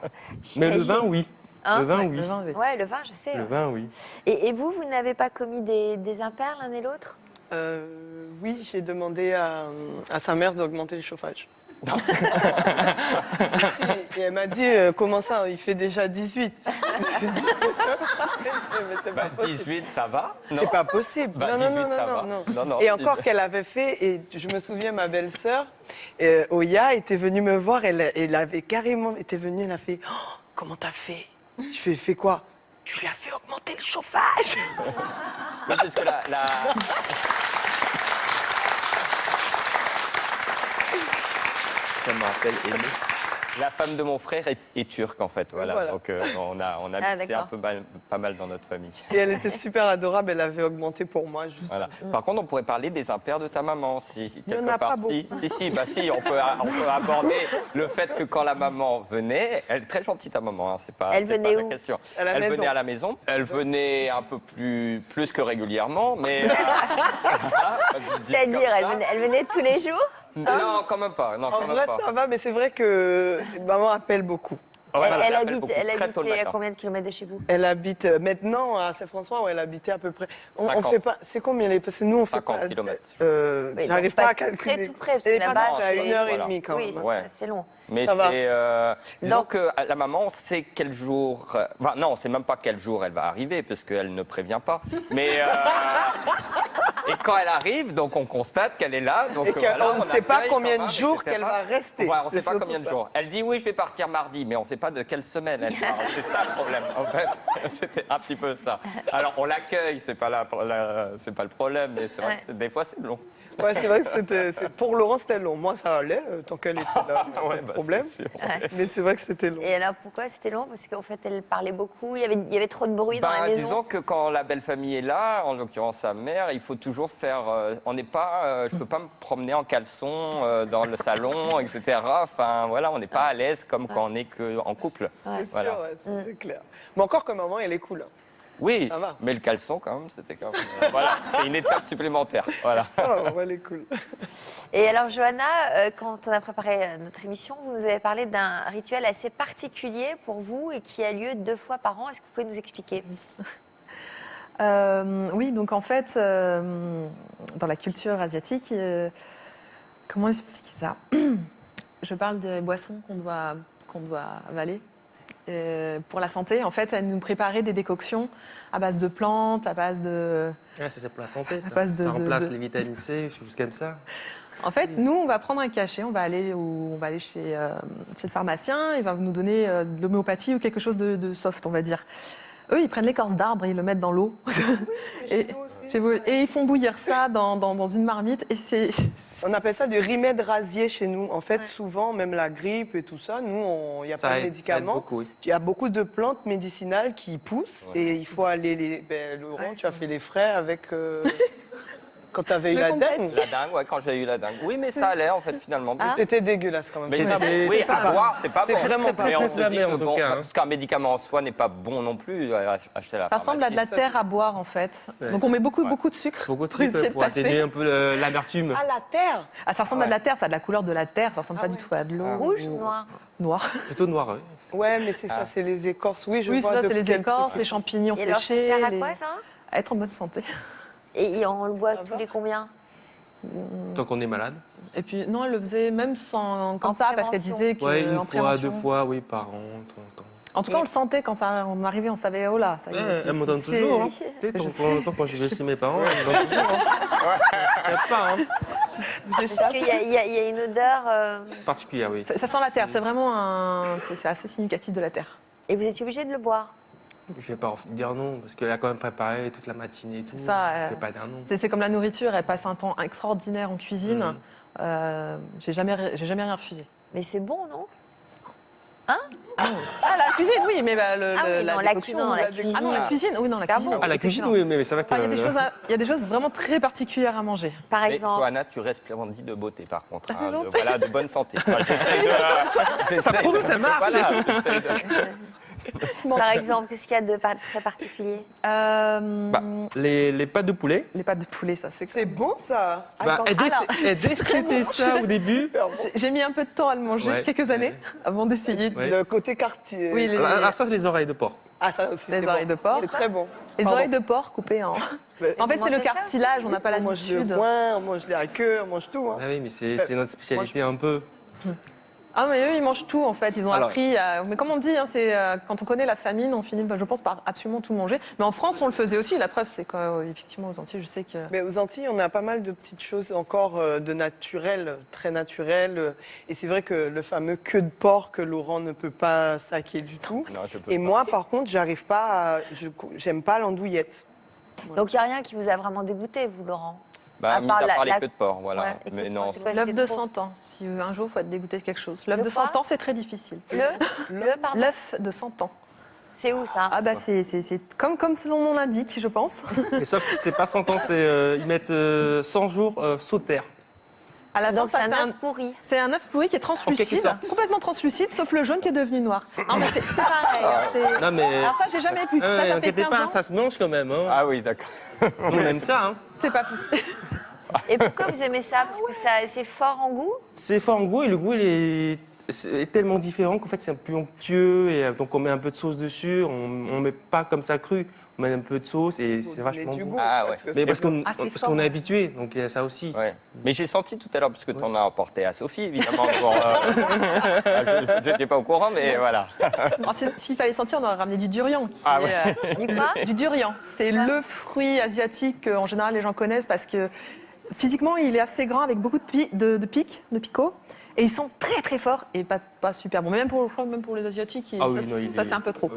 Mais le vin, oui. Hein? Le vin, oui. Ouais, le vin, je sais. Le vin, oui. Et vous n'avez pas commis des impairs l'un et l'autre? Oui, j'ai demandé à sa mère d'augmenter le chauffage. Et elle m'a dit, comment ça, il fait déjà 18. Bah, 18, ça va? C'est pas possible. Bah, non, 18, ça va. non. Et encore qu'elle avait fait, et je me souviens, ma belle-sœur, Oya, était venue me voir, elle avait carrément été venue, elle a fait, oh, comment t'as fait? Je fais quoi? Tu lui as fait augmenter le chauffage. Oui, parce que ça me rappelle Aimé. La femme de mon frère est turque en fait, voilà. Donc on a mixé pas mal dans notre famille. Et elle était super adorable, elle avait augmenté pour moi. Juste. Voilà. Par contre, on pourrait parler des impairs de ta maman, si Il y en quelque a part. pas beaucoup. Si, on peut aborder le fait que quand la maman venait, elle est très gentille ta maman, hein, c'est pas elle venait la où? question. À la elle maison. venait à la maison. Elle venait un peu plus que régulièrement, mais. C'est-à-dire, elle venait tous les jours? Non, quand même pas. Non, en vrai, ça va, mais c'est vrai que maman appelle beaucoup. Elle habite à combien de kilomètres de chez vous? Elle habite maintenant à Saint-François, où elle habitait à peu près. On fait pas. C'est combien parce que nous on fait 50 pas. kilomètres. J'arrive pas à calculer. Tout près, parce que là-bas, c'est à 1h30 quand même. Oui, c'est long. Mais disons que la maman, on sait quel jour. Enfin, non, on sait même pas quel jour elle va arriver, parce qu'elle ne prévient pas. Mais Et quand elle arrive, donc on constate qu'elle est là. Donc, Et qu'on ne sait pas accueille combien quand de même, jours etc. qu'elle va rester. Ouais, on ne C'est sait pas surtout combien de ça. jours. Elle dit oui, je vais partir mardi, mais on ne sait pas de quelle semaine elle part. C'est ça le problème, en fait. C'était un petit peu ça. Alors on l'accueille, c'est pas c'est pas le problème, mais c'est vrai que des fois c'est long. Ouais, c'est vrai que pour Laurent, c'était long. Moi, ça allait, tant qu'elle était là, pas de problème. c'est sûr. Mais c'est vrai que c'était long. Et alors pourquoi c'était long? Parce qu'en fait, elle parlait beaucoup, il y avait trop de bruit dans la maison. Disons que quand la belle famille est là, en l'occurrence sa mère, il faut toujours faire. On n'est pas. Je peux pas me promener en caleçon dans le salon, etc. Enfin voilà, on n'est pas à l'aise comme quand on est en couple. C'est Voilà. sûr, ouais, c'est clair. Mais encore que maman, elle est cool. Hein. Oui, Ça va. mais le caleçon quand même, c'était quand même. Voilà, c'était une étape supplémentaire. Voilà. Ça va, maman, elle est cool. Et alors, Johanna, quand on a préparé notre émission, vous nous avez parlé d'un rituel assez particulier pour vous et qui a lieu 2 fois par an. Est-ce que vous pouvez nous expliquer? Oui, donc en fait, dans la culture asiatique, comment expliquer ça? Je parle des boissons qu'on doit avaler. Pour la santé, en fait, elle nous préparait des décoctions à base de plantes, à base de... Ouais, ça c'est pour la santé, ça. base Ça remplace les vitamines C, choses comme ça. En fait, nous, on va prendre un cachet, on va aller chez le pharmacien, il va nous donner de l'homéopathie ou quelque chose de soft, on va dire. Eux, ils prennent l'écorce d'arbre et ils le mettent dans l'eau. Et ils font bouillir ça dans une marmite. Et on appelle ça du remède rasier chez nous. En fait, souvent, même la grippe et tout ça, nous, il n'y a pas de médicaments. Beaucoup, oui. Il y a beaucoup de plantes médicinales qui poussent et il faut aller... Laurent, tu as fait les frais avec... Quand tu avais eu la dingue. La dingue, ouais, quand j'ai eu la dingue. Oui, mais ça allait en fait finalement. C'était dégueulasse quand même. Oui, à boire, c'est pas bon. C'est vraiment pas Mais bon. on se dit que bon, parce qu'un médicament en soi n'est pas bon non plus à acheter à la ça ressemble à de la terre à boire, en fait. Ouais. Donc on met beaucoup de sucre. Beaucoup de pour essayer sucre pour passer. atténuer un peu l'amertume. Ah, la terre. Ah, ça ressemble à de la terre, ça a de la couleur de la terre, ça ressemble pas du tout à de l'eau. Rouge ou noir? Noir. Plutôt noir, oui. Ouais, mais c'est ça, c'est les écorces. Oui, je Oui, vois ça, de c'est les quel écorces, truc. les champignons Et alors, ça séchés. sert à quoi, ça? À être en bonne santé. Et on le boit tous les combien? Tant qu'on est malade. Et puis, non, elle le faisait même sans, comme ça, parce qu'elle disait que. Ouais, une en fois, prévention. 2 fois, oui, par an, de temps en temps. En tout cas, on le sentait quand on arrivait, on savait, oh là, ça y est. Elle me donne toujours. Hein. Tu sais, quand je vais chez mes parents, elle me donne toujours. Hein. Pas, hein. Parce qu'il y a une odeur... Particulière, oui. Ça sent la terre, c'est vraiment c'est assez significatif de la terre. Et vous étiez obligé de le boire? Je vais pas dire non, parce qu'elle a quand même préparé toute la matinée et tout. Ça, je vais pas dire non. c'est comme la nourriture, elle passe un temps extraordinaire en cuisine. J'ai jamais rien refusé. Mais c'est bon, non? Ah, la cuisine, oui, mais la décoction, non, la cuisine. Ah non, la cuisine, oui, non, la cuisine. Ah, la cuisine, oui, mais ça va que... Il y a des choses vraiment très particulières à manger. Par Mais exemple. Johanna, tu resplendis de beauté par contre. Hein, de bonne santé. Enfin, Ça prouve que ça marche. Voilà, j'essaie de- Par exemple, qu'est-ce qu'il y a de très particulier? Les pâtes de poulet. Les pâtes de poulet, ça, C'est bon, ça. Elle détestait ça au début. J'ai mis un peu de temps à le manger, Ouais. quelques années, avant d'essayer. Ouais. Le côté quartier. Oui, Alors ça, c'est les oreilles de porc. Ah, ça aussi. les oreilles de porc. C'est très bon. Les oreilles de porc coupées en... En fait, c'est le mangez ça cartilage, on n'a pas On mange le l'habitude. poing, on mange la queue, on mange tout. Hein. Ah oui, mais c'est notre spécialité un peu. Ah, mais eux, ils mangent tout, en fait. Ils ont Alors- appris. Mais comme on dit, hein, quand on connaît la famine, on finit, je pense, par absolument tout manger. Mais en France, on le faisait aussi. La preuve, c'est qu'effectivement, aux Antilles, je sais que. Mais aux Antilles, on a pas mal de petites choses encore de naturel, très naturel. Et c'est vrai que le fameux queue de porc que Laurent ne peut pas saquer du tout. Non, je peux Et pas. moi, par contre, j'arrive pas. J'aime pas l'andouillette. Donc il n'y a rien qui vous a vraiment dégoûté, vous, Laurent? Bah, mis à part les queues de porc, Ouais, voilà. les queues Mais de non. porc, c'est quoi, L'œuf c'est de trop 100 ans. Si un jour, il faut être dégoûté de quelque chose. L'œuf Le de quoi 100 ans, c'est très difficile. Pardon? L'œuf de 100 ans. C'est où, ça? Ah, bah, c'est comme son nom l'indique, je pense. Mais sauf que c'est pas 100 ans, ils mettent 100 jours sous terre. À la Donc fin, c'est ça un fait œuf pourri. C'est un œuf pourri qui est translucide, quelque sorte. complètement translucide, sauf le jaune qui est devenu noir. Ah, mais c'est pareil. hein, c'est- Non, mais... Alors ça, j'ai jamais pu. Ça fait inquiétez 15 pas, ans. ça se mange quand même. Hein. Ah oui, d'accord. On aime ça. Hein. C'est pas possible. Et pourquoi vous aimez ça? Parce que c'est fort en goût? C'est fort en goût et le goût est tellement différent qu'en fait c'est plus onctueux et donc on met un peu de sauce dessus, on met pas comme ça cru, met un peu de sauce et c'est vachement du bon. goût, Ah ouais. Mais parce qu'on Ah, c'est parce fort, qu'on est ouais. habitué, donc il y a ça aussi. Ouais. Mais j'ai senti tout à l'heure, parce que tu en as apporté à Sophie, évidemment. Je n'étais pas au courant, mais voilà. Alors, s'il fallait sentir, on aurait ramené du durian. Ah ouais. Du quoi? Du durian. C'est le fruit asiatique qu'en général les gens connaissent parce que physiquement il est assez grand avec beaucoup de picots. Et ils sont très très forts et pas super bons. Mais même pour, je crois que même pour les Asiatiques, Ah oui, non, ça c'est un peu trop.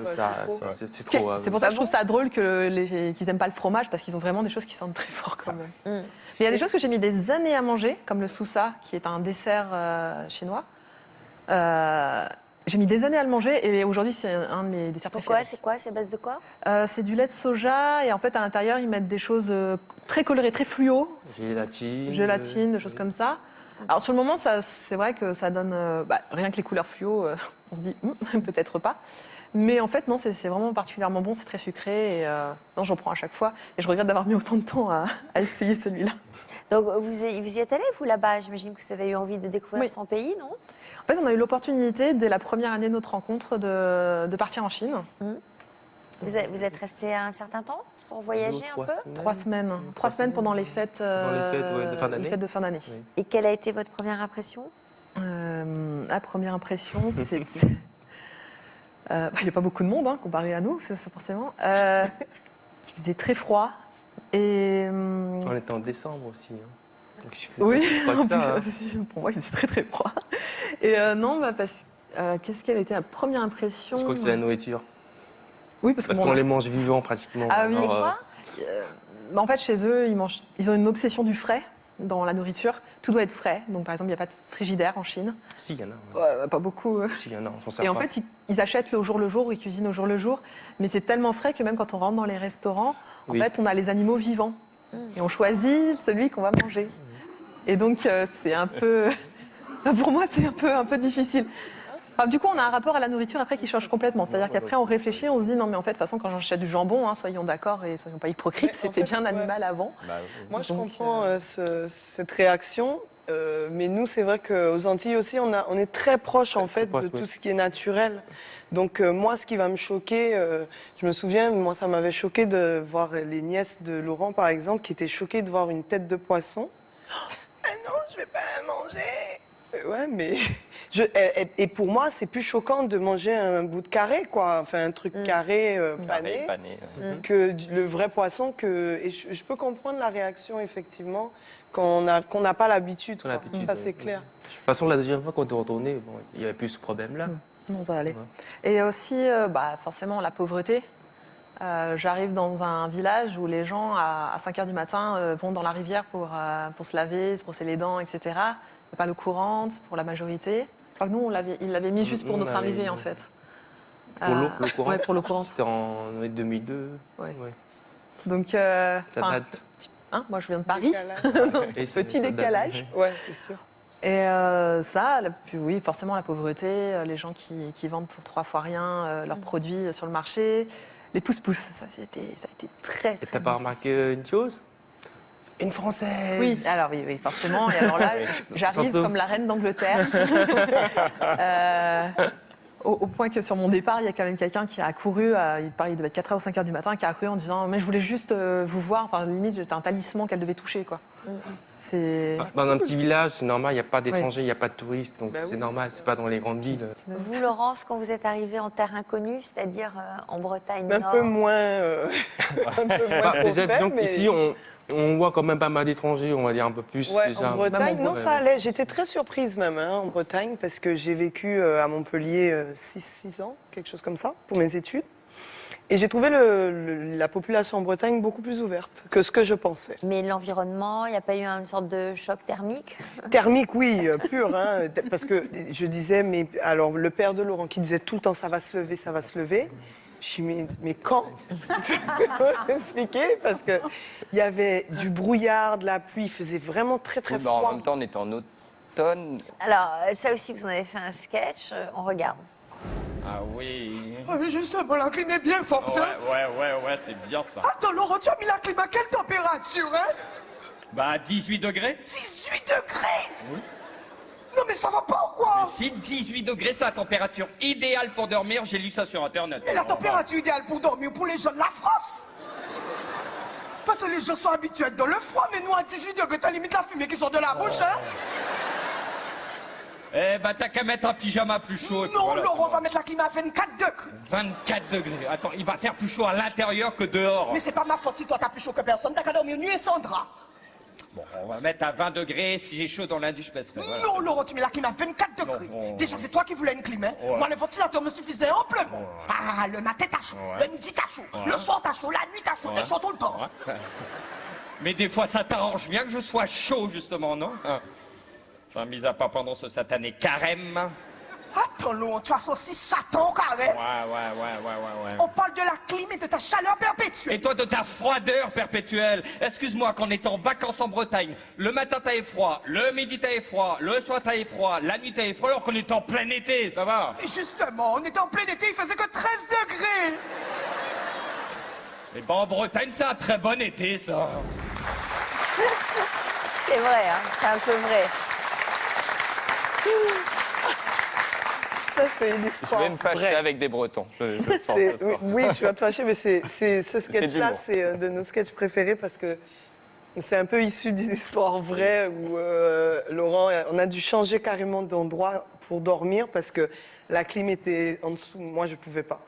C'est trop. C'est pour ça que je trouve ça drôle qu'ils n'aiment pas le fromage parce qu'ils ont vraiment des choses qui sentent très fort quand même. Mais il y a des choses que j'ai mis des années à manger, comme le sousa, qui est un dessert chinois. J'ai mis des années à le manger et aujourd'hui c'est un de mes desserts préférés. Pourquoi? C'est quoi? C'est à base de quoi? C'est du lait de soja et en fait à l'intérieur ils mettent des choses très colorées, très fluo. Gélatine, des choses comme ça. Alors sur le moment, c'est vrai que ça donne rien que les couleurs fluo, on se dit peut-être pas. Mais en fait non, c'est vraiment particulièrement bon, c'est très sucré et non, j'en prends à chaque fois et je regrette d'avoir mis autant de temps à essayer celui-là. Donc vous y êtes allé vous là-bas? J'imagine que vous avez eu envie de découvrir son pays, non? En fait, on a eu l'opportunité dès la première année de notre rencontre de partir en Chine. Vous êtes resté un certain temps pour voyager un peu? 3 semaines. 3 semaines pendant les fêtes, de fin d'année. Oui. Et quelle a été votre première impression? La première impression, c'est... Il n'y a pas beaucoup de monde comparé à nous, forcément. Il faisait très froid. Et, On était en décembre aussi. Donc, oui, ça, pour moi, il faisait très très froid. Et qu'est-ce qu'elle était la première impression? Je crois que c'est la nourriture. Oui, parce qu'on les mange vivants pratiquement. Ah oui, en fait, chez eux, ils ont une obsession du frais dans la nourriture. Tout doit être frais. Donc, par exemple, il n'y a pas de frigidaire en Chine. Si, il y en a. Pas beaucoup. Si, il y en a, on s'en sert Et en pas. fait, ils achètent au jour le jour, ils cuisinent au jour le jour. Mais c'est tellement frais que même quand on rentre dans les restaurants, en fait, on a les animaux vivants. Et on choisit celui qu'on va manger. Et donc, c'est un peu... Pour moi, c'est un peu difficile. Enfin, du coup, on a un rapport à la nourriture après qui change complètement. C'est-à-dire qu'après, on réfléchit, on se dit non, mais en fait, de toute façon, quand j'achète du jambon, soyons d'accord et soyons pas hypocrites, c'était bien l'animal avant. Moi, je comprends cette réaction. Mais nous, c'est vrai qu'aux Antilles aussi, on est très proche en fait de tout ce qui est naturel. Donc moi, ce qui va me choquer, je me souviens, moi, ça m'avait choqué de voir les nièces de Laurent, par exemple, qui étaient choquées de voir une tête de poisson. Ah non, je vais pas la manger. Ouais, mais et pour moi, c'est plus choquant de manger un bout de carré, quoi, enfin un truc carré pané, que le vrai poisson. Et je peux comprendre la réaction effectivement qu'on n'a pas l'habitude. Ça c'est clair. De toute façon, la deuxième fois qu'on est retourné, il n'y avait plus ce problème-là. Non, ça allait. Et aussi, forcément, la pauvreté. J'arrive dans un village où les gens, à 5h du matin, vont dans la rivière pour se laver, se brosser les dents, etc. Il n'y a pas l'eau courante pour la majorité. Enfin, nous, ils l'avaient mis juste pour notre arrivée, en fait. Pour l'eau courante? Oui, pour l'eau courante. C'était en 2002. Ouais. Donc, ça date. Moi, je viens de Paris. Petit décalage. Ouais, c'est sûr. Et oui, forcément, la pauvreté, les gens qui vendent pour 3 fois rien leurs produits sur le marché. Les pousse-pousse, ça a été très. Et t'as pas remarqué une chose? Une Française. Oui, alors oui, forcément. Et alors là, j'arrive comme la reine d'Angleterre. Au point que sur mon départ, il y a quand même quelqu'un qui a accouru, il devait être 4h ou 5h du matin, qui a accouru en disant mais je voulais juste vous voir. Enfin, limite, j'étais un talisman qu'elle devait toucher, quoi. Dans un petit village, c'est normal, il n'y a pas d'étrangers, il n'y a pas de touristes, donc c'est normal, c'est pas dans les grandes villes. Vous, Laurence, quand vous êtes arrivée en terre inconnue, c'est-à-dire en Bretagne Nord? Un peu moins déjà, disons qu'ici, on voit quand même pas mal d'étrangers, on va dire un peu plus. Ouais, déjà. En Bretagne, non, ça allait. J'étais très surprise même en Bretagne, parce que j'ai vécu à Montpellier 6 ans, quelque chose comme ça, pour mes études. Et j'ai trouvé la population en Bretagne beaucoup plus ouverte que ce que je pensais. Mais l'environnement, il n'y a pas eu une sorte de choc thermique? Thermique, oui, pur. Parce que je disais, alors le père de Laurent qui disait tout le temps ça va se lever, ça va se lever. Je me dis, mais quand? Tu peux m'expliquer? Parce qu'il y avait du brouillard, de la pluie, il faisait vraiment très très froid. En même temps, on était en automne. Alors, ça aussi, vous en avez fait un sketch, on regarde. Ah oui. Ah mais justement, la clim est bien forte. Ouais, c'est bien ça. Attends, Laurent, tu as mis la clim à quelle température, hein? Bah, 18 degrés. 18 degrés? Oui. Non mais ça va pas ou quoi? Mais si 18 degrés, c'est la température idéale pour dormir, j'ai lu ça sur Internet. Et la température idéale pour dormir pour les gens de la France? Parce que les gens sont habitués à être dans le froid, mais nous, à 18 degrés, t'as limite la fumée qui sort de la bouche, hein. Eh ben, t'as qu'à mettre un pyjama plus chaud. et puis Non, voilà, Laurent, c'est on va mettre la clim à 24 degrés. 24 degrés. Attends, il va faire plus chaud à l'intérieur que dehors. Mais c'est pas ma faute si toi t'as plus chaud que personne, t'as qu'à dormir nu et sans drap. Bon, on va mettre à 20 degrés. Si j'ai chaud dans lundi, je baisserai. Voilà. Non, Laurent, tu mets la clim à 24 degrés. Non. Déjà, c'est toi qui voulais une clim, hein. Ouais. Moi, le ventilateur me suffisait amplement. Ah, le matin, t'as chaud. Ouais. Le midi, t'as chaud. Ouais. Le soir, t'as chaud. La nuit, t'as chaud. T'es Ouais. chaud tout le temps. Ouais. Mais des fois, ça t'arrange bien que je sois chaud, justement, non? Enfin, mis à part pendant ce satané carême. Attends, Laurent, tu as saucisse Satan au carré. Ouais. On parle de la clim et de ta chaleur perpétuelle. Et toi, de ta froideur perpétuelle. Excuse-moi, qu'on est en vacances en Bretagne, le matin t'as froid, le midi t'as froid, le soir t'as froid, la nuit t'as froid, alors qu'on est en plein été, ça va? Et justement, on était en plein été, il faisait que 13 degrés. Mais bon, en Bretagne, c'est un très bon été, ça. C'est vrai, hein, c'est un peu vrai. Ça, c'est une Je histoire. vais me fâcher vraie. avec des Bretons. Je sens C'est- ce soir. oui, tu vas te fâcher, mais ce sketch-là, d'humour. c'est de nos sketchs préférés parce que c'est un peu issu d'une histoire vraie où Laurent, on a dû changer carrément d'endroit pour dormir parce que la clim était en dessous. Moi, je ne pouvais pas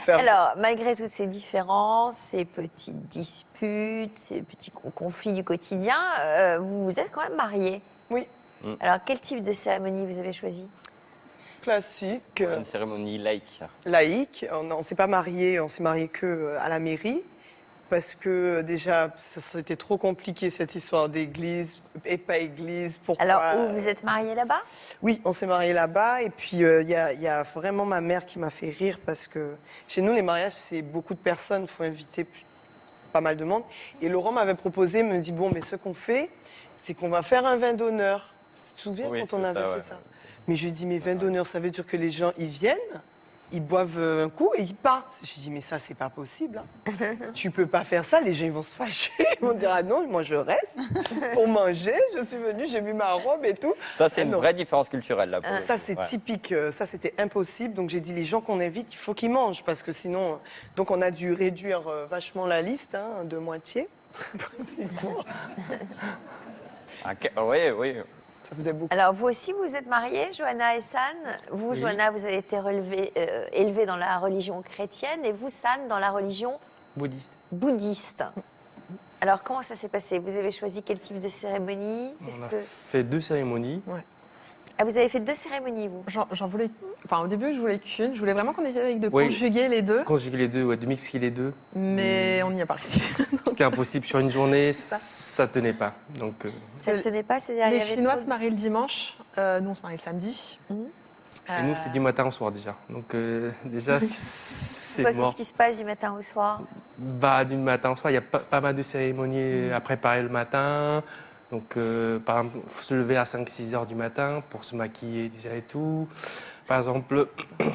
faire. Alors, malgré toutes ces différences, ces petites disputes, ces petits conflits du quotidien, vous vous êtes quand même mariés. Oui. Alors, quel type de cérémonie vous avez choisi? Classique. Une cérémonie laïque. Laïque. On s'est pas mariés, on s'est mariés que à la mairie. Parce que déjà, c'était trop compliqué cette histoire d'église et pas église. Pourquoi Alors, où vous êtes mariés là-bas? Oui, on s'est mariés là-bas. Et puis, il y a vraiment ma mère qui m'a fait rire parce que chez nous, les mariages, c'est beaucoup de personnes. Il faut inviter pas mal de monde. Et Laurent m'avait proposé, me dit, bon, mais ce qu'on fait, c'est qu'on va faire un vin d'honneur. Tu te souviens Oui, quand on c'est avait ça, fait ouais. ça? Mais je lui ai dit, mais vin d'honneur, ça veut dire que les gens, ils viennent, ils boivent un coup et ils partent. J'ai dit, mais ça, c'est pas possible. Hein. Tu peux pas faire ça, les gens ils vont se fâcher. Ils vont dire, ah non, moi je reste pour manger. Je suis venue, j'ai mis ma robe et tout. Ça, c'est Ah une non. vraie différence culturelle, là. pour le Ça, coup. c'est Ouais. typique. Ça, c'était impossible. Donc, j'ai dit, les gens qu'on invite, il faut qu'ils mangent parce que sinon. Donc, on a dû réduire vachement la liste, hein, de moitié. pratiquement. Oui. Ça faisait beaucoup. Alors, vous aussi, vous êtes mariés, Johanna et San. Vous, Oui. Johanna, vous avez été élevée dans la religion chrétienne et vous, San, dans la religion Bouddhiste. bouddhiste. Alors, comment ça s'est passé? Vous avez choisi quel type de cérémonie? On a fait 2 cérémonies. Ah, vous avez fait 2 cérémonies, vous? J'en voulais. Enfin, au début, je voulais qu'une. Je voulais vraiment qu'on essaye de Oui. conjuguer les deux, Conjuguer les deux, ouais, de mixer les deux. mais on n'y a pas réussi. C'était impossible sur une journée, ça tenait pas. Donc, Ça ne tenait pas, c'est-à-dire il y Les avait Chinois trop se marient le dimanche, nous on se marie le samedi. et nous, c'est du matin au soir déjà. Donc, déjà, c'est Quoi, mort. qu'est-ce qui se passe du matin au soir? Bah, du matin au soir, il y a pas mal de cérémonies à préparer le matin. Donc, par exemple, il faut se lever à 5-6 heures du matin pour se maquiller déjà et tout. Par exemple,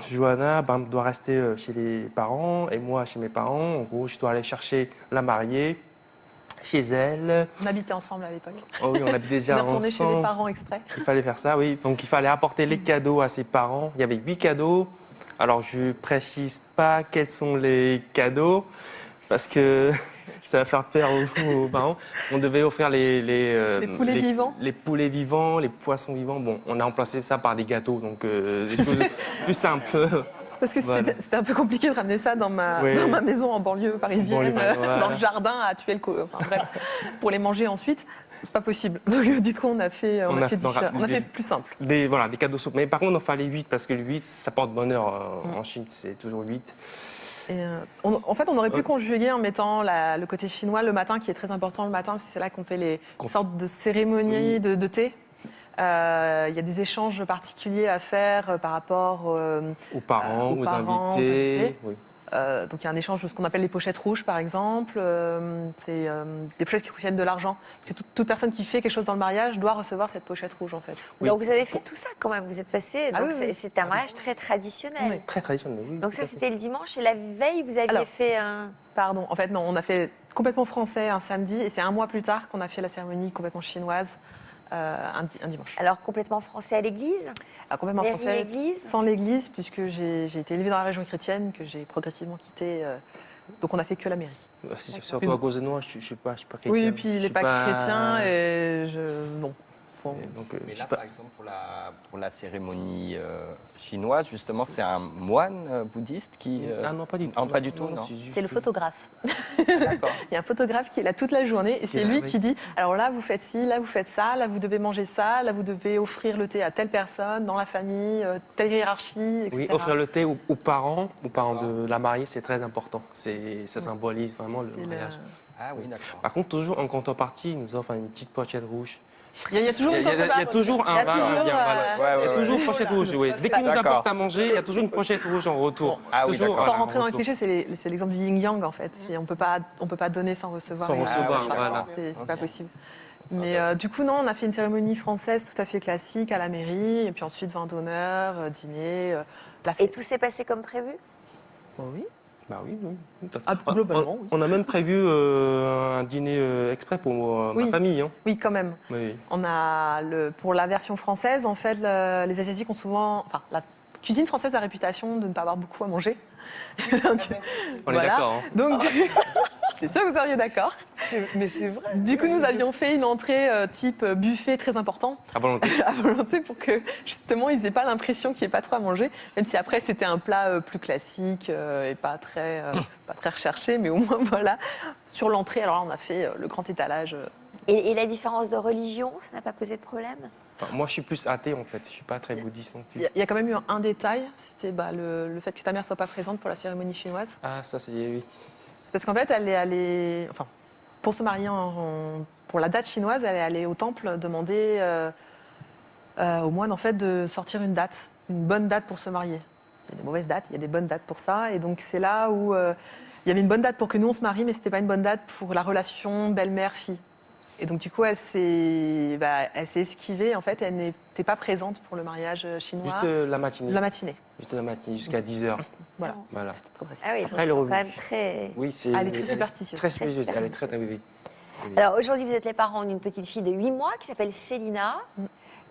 Johanna doit rester chez les parents et moi chez mes parents. En gros, je dois aller chercher la mariée chez elle. On habitait ensemble à l'époque. Oh oui, on habitait déjà On est retourné chez les ensemble. parents exprès. Il fallait faire ça, oui. Donc, il fallait apporter les cadeaux à ses parents. Il y avait 8 cadeaux. Alors, je précise pas quels sont les cadeaux parce que ça va faire peur aux parents. On devait offrir les poulets vivants. Les poulets vivants, les poissons vivants. Bon, on a remplacé ça par des gâteaux, donc des choses plus simples. Parce que Voilà. c'était un peu compliqué de ramener ça dans ma maison en banlieue parisienne, Voilà. dans le jardin, à tuer le enfin bref, pour les manger ensuite. C'est pas possible. Donc du coup, on a fait plus simple. Des cadeaux souples. Mais par contre, il en fallait 8 parce que le 8, ça porte bonheur. En Chine, c'est toujours 8. Et en fait, on aurait pu conjuguer en mettant le côté chinois le matin, qui est très important le matin, parce que c'est là qu'on fait les sortes de cérémonies de thé. Il y a des échanges particuliers à faire par rapport aux parents, aux invités. Oui. Donc il y a un échange de ce qu'on appelle les pochettes rouges, par exemple. C'est des pochettes qui contiennent de l'argent. Parce que toute personne qui fait quelque chose dans le mariage doit recevoir cette pochette rouge, en fait. Donc vous avez fait tout ça quand même, vous êtes passé. Ah Donc oui, oui. c'était un mariage très traditionnel. Oui. Très traditionnel, oui. Donc ça c'était le dimanche et la veille vous aviez fait un... Pardon, en fait non, on a fait complètement français un samedi et c'est un mois plus tard qu'on a fait la cérémonie complètement chinoise un dimanche. Alors complètement français à l'église? Complètement Mairie, français église? sans l'église, puisque j'ai été élevée dans la région chrétienne, que j'ai progressivement quittée Donc on a fait que la mairie. C'est surtout à cause de moi, je suis pas chrétien. Oui, et puis il n'est pas chrétien et non. Donc, Mais là, par exemple, pour la cérémonie chinoise, justement, c'est un moine bouddhiste qui... Ah non, pas du tout. Non, pas du tout, non. C'est le photographe. Il y a un photographe qui est là toute la journée et c'est lui qui dit alors là vous faites ci, là vous faites ça, là vous devez manger ça, là vous devez offrir le thé à telle personne dans la famille, telle hiérarchie, etc. Oui, offrir le thé aux parents de la mariée, c'est très important. Ça symbolise vraiment le mariage. Ah oui, d'accord. Par contre, toujours en contrepartie, ils nous offrent une petite pochette rouge. Il y a toujours une contrepartie. Il y a toujours un vin. Il y a toujours une pochette rouge, oui. Dès qu'ils nous apportent à manger, il y a toujours une pochette rouge en retour. Ah oui, toujours, sans rentrer dans les clichés, c'est l'exemple du yin-yang en fait. On peut pas donner sans recevoir. Sans recevoir, voilà. C'est pas possible. Mais du coup, non, on a fait une cérémonie française tout à fait classique à la mairie, et puis ensuite vin d'honneur, dîner, la fête. Et tout s'est passé comme prévu? Oui. Bah oui. Globalement, oui. On a même prévu un dîner exprès pour ma famille. Hein. Oui, quand même. Oui. On a pour la version française, en fait, les Asiatiques ont souvent, enfin, la cuisine française a la réputation de ne pas avoir beaucoup à manger. Donc, on est d'accord. Hein. Donc, j'étais sûre que vous seriez d'accord. Mais c'est vrai. Du coup, nous avions fait une entrée type buffet très important. À volonté. À volonté pour que, justement, ils n'aient pas l'impression qu'il n'y ait pas trop à manger. Même si après, c'était un plat plus classique et pas très recherché. Mais au moins, voilà. Sur l'entrée, alors là, on a fait le grand étalage. Et la différence de religion, ça n'a pas posé de problème? Enfin, moi, je suis plus athée, en fait. Je suis pas très bouddhiste non plus. Il y a quand même eu un détail. C'était le fait que ta mère soit pas présente pour la cérémonie chinoise. Ah, ça, c'est... Oui. Parce qu'en fait, elle est allée... Enfin, pour se marier pour la date chinoise, elle est allée au temple demander au moine, en fait, de sortir une date. Une bonne date pour se marier. Il y a des mauvaises dates, il y a des bonnes dates pour ça. Et donc, c'est là où... il y avait une bonne date pour que nous, on se marie, mais c'était pas une bonne date pour la relation belle-mère-fille. Et donc, du coup, elle s'est esquivée. En fait, elle n'était pas présente pour le mariage chinois. Juste la matinée. La matinée. Juste la matinée, jusqu'à 10h. Voilà. Ah oui, après, elle est revenue. quand même très... Oui, elle est très superstitieuse. Très superstitieuse. Elle est très... Oui. Alors, aujourd'hui, vous êtes les parents d'une petite fille de 8 mois qui s'appelle Célina.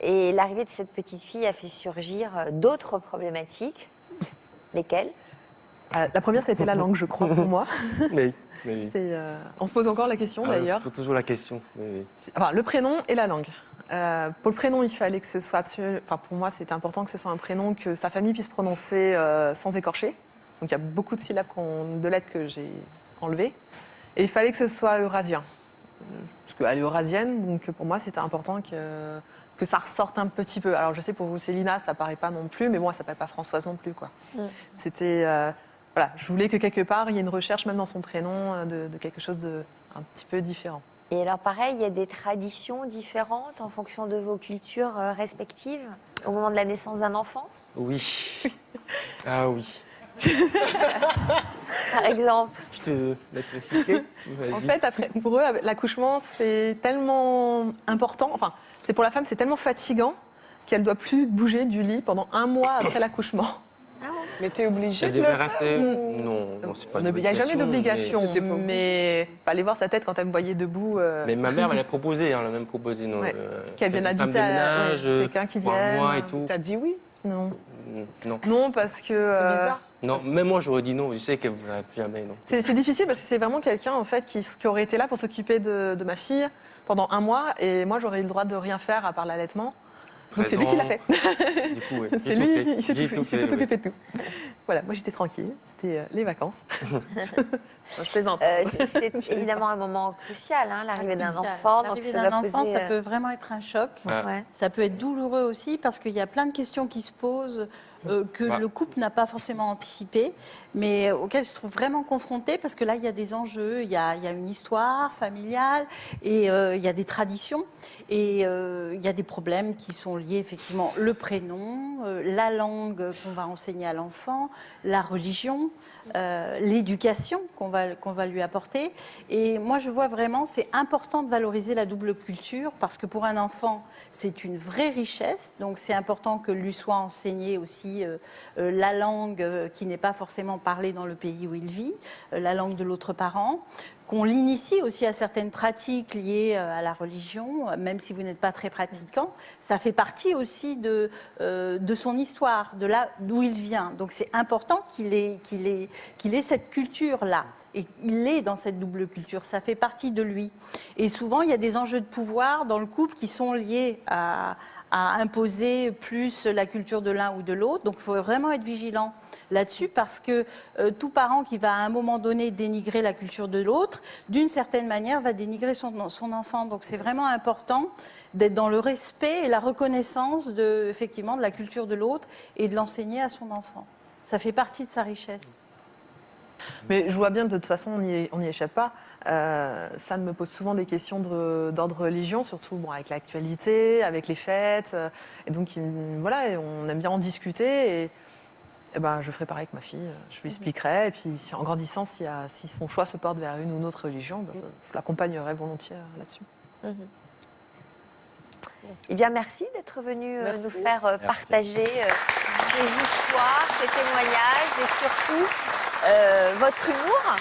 Et l'arrivée de cette petite fille a fait surgir d'autres problématiques. Lesquelles? La première, c'était la langue, je crois, pour moi. Oui. On se pose encore la question, d'ailleurs. On se pose toujours la question. Oui. Enfin, le prénom et la langue. Pour le prénom, il fallait que ce soit pour moi, c'était important que ce soit un prénom que sa famille puisse prononcer sans écorcher. Donc, il y a beaucoup de syllabes, de lettres que j'ai enlevées. Et il fallait que ce soit eurasien. Parce qu'elle est eurasienne, donc pour moi, c'était important que ça ressorte un petit peu. Alors, je sais, pour vous, Célina, ça paraît pas non plus, mais moi, elle s'appelle pas Françoise non plus, quoi. C'était... Voilà, je voulais que quelque part, il y ait une recherche, même dans son prénom, de quelque chose de un petit peu différent. Et alors pareil, il y a des traditions différentes en fonction de vos cultures respectives au moment de la naissance d'un enfant? Oui. Ah oui. Par exemple? Je te laisse l'expliquer. En fait, après, pour eux, l'accouchement, c'est tellement important. Enfin, c'est pour la femme, c'est tellement fatigant qu'elle ne doit plus bouger du lit pendant 1 mois après l'accouchement. Mais t'es obligée de le faire Non, c'est pas Il n'y a jamais d'obligation, mais aller voir sa tête quand elle me voyait debout. Mais ma mère, elle a proposé, elle a même proposé. Qu'elle vienne habiter à quelqu'un qui vienne. Moi et tout. T'as dit oui? Non. Non. Non, parce que... C'est bizarre. Non, même moi, j'aurais dit non. Je sais qu'elle ne voudrait plus jamais, non. C'est difficile parce que c'est vraiment quelqu'un, en fait, qui aurait été là pour s'occuper de ma fille pendant 1 mois, et moi, j'aurais eu le droit de rien faire à part l'allaitement. Donc c'est lui qui l'a fait. Du coup, ouais. C'est lui, il s'est tout occupé de tout. Ouais. Voilà, moi j'étais tranquille, c'était les vacances. Je plaisante. C'est évidemment un moment crucial, hein, l'arrivée d'un enfant. L'arrivée d'un enfant, ça peut vraiment être un choc. Ouais. Ça peut être douloureux aussi parce qu'il y a plein de questions qui se posent que le couple n'a pas forcément anticipées, mais auxquelles je se trouve vraiment confrontée parce que là, il y a des enjeux, il y a une histoire familiale et il y a des traditions et il y a des problèmes qui sont liés effectivement le prénom, la langue qu'on va enseigner à l'enfant, la religion, l'éducation qu'on va lui apporter. Et moi, je vois vraiment, c'est important de valoriser la double culture parce que pour un enfant, c'est une vraie richesse. Donc, c'est important que lui soit enseigné aussi la langue qui n'est pas forcément parlée dans le pays où il vit, la langue de l'autre parent, qu'on l'initie aussi à certaines pratiques liées à la religion, même si vous n'êtes pas très pratiquant. Ça fait partie aussi de son histoire, de là d'où il vient. Donc c'est important qu'il ait cette culture-là. Et il est dans cette double culture, ça fait partie de lui. Et souvent, il y a des enjeux de pouvoir dans le couple qui sont liés à imposer plus la culture de l'un ou de l'autre. Donc il faut vraiment être vigilant là-dessus parce que tout parent qui va à un moment donné dénigrer la culture de l'autre, d'une certaine manière, va dénigrer son enfant. Donc c'est vraiment important d'être dans le respect et la reconnaissance effectivement, de la culture de l'autre et de l'enseigner à son enfant. Ça fait partie de sa richesse. Mais je vois bien que de toute façon, on n'y échappe pas. Ça me pose souvent des questions d'ordre religion, surtout avec l'actualité, avec les fêtes. Et donc, voilà, on aime bien en discuter. Et je ferai pareil avec ma fille. Je lui expliquerai. Et puis, en grandissant, si son choix se porte vers une ou une autre religion, je l'accompagnerai volontiers là-dessus. Eh bien, merci d'être venu nous faire partager ces histoires, ces témoignages et surtout votre humour.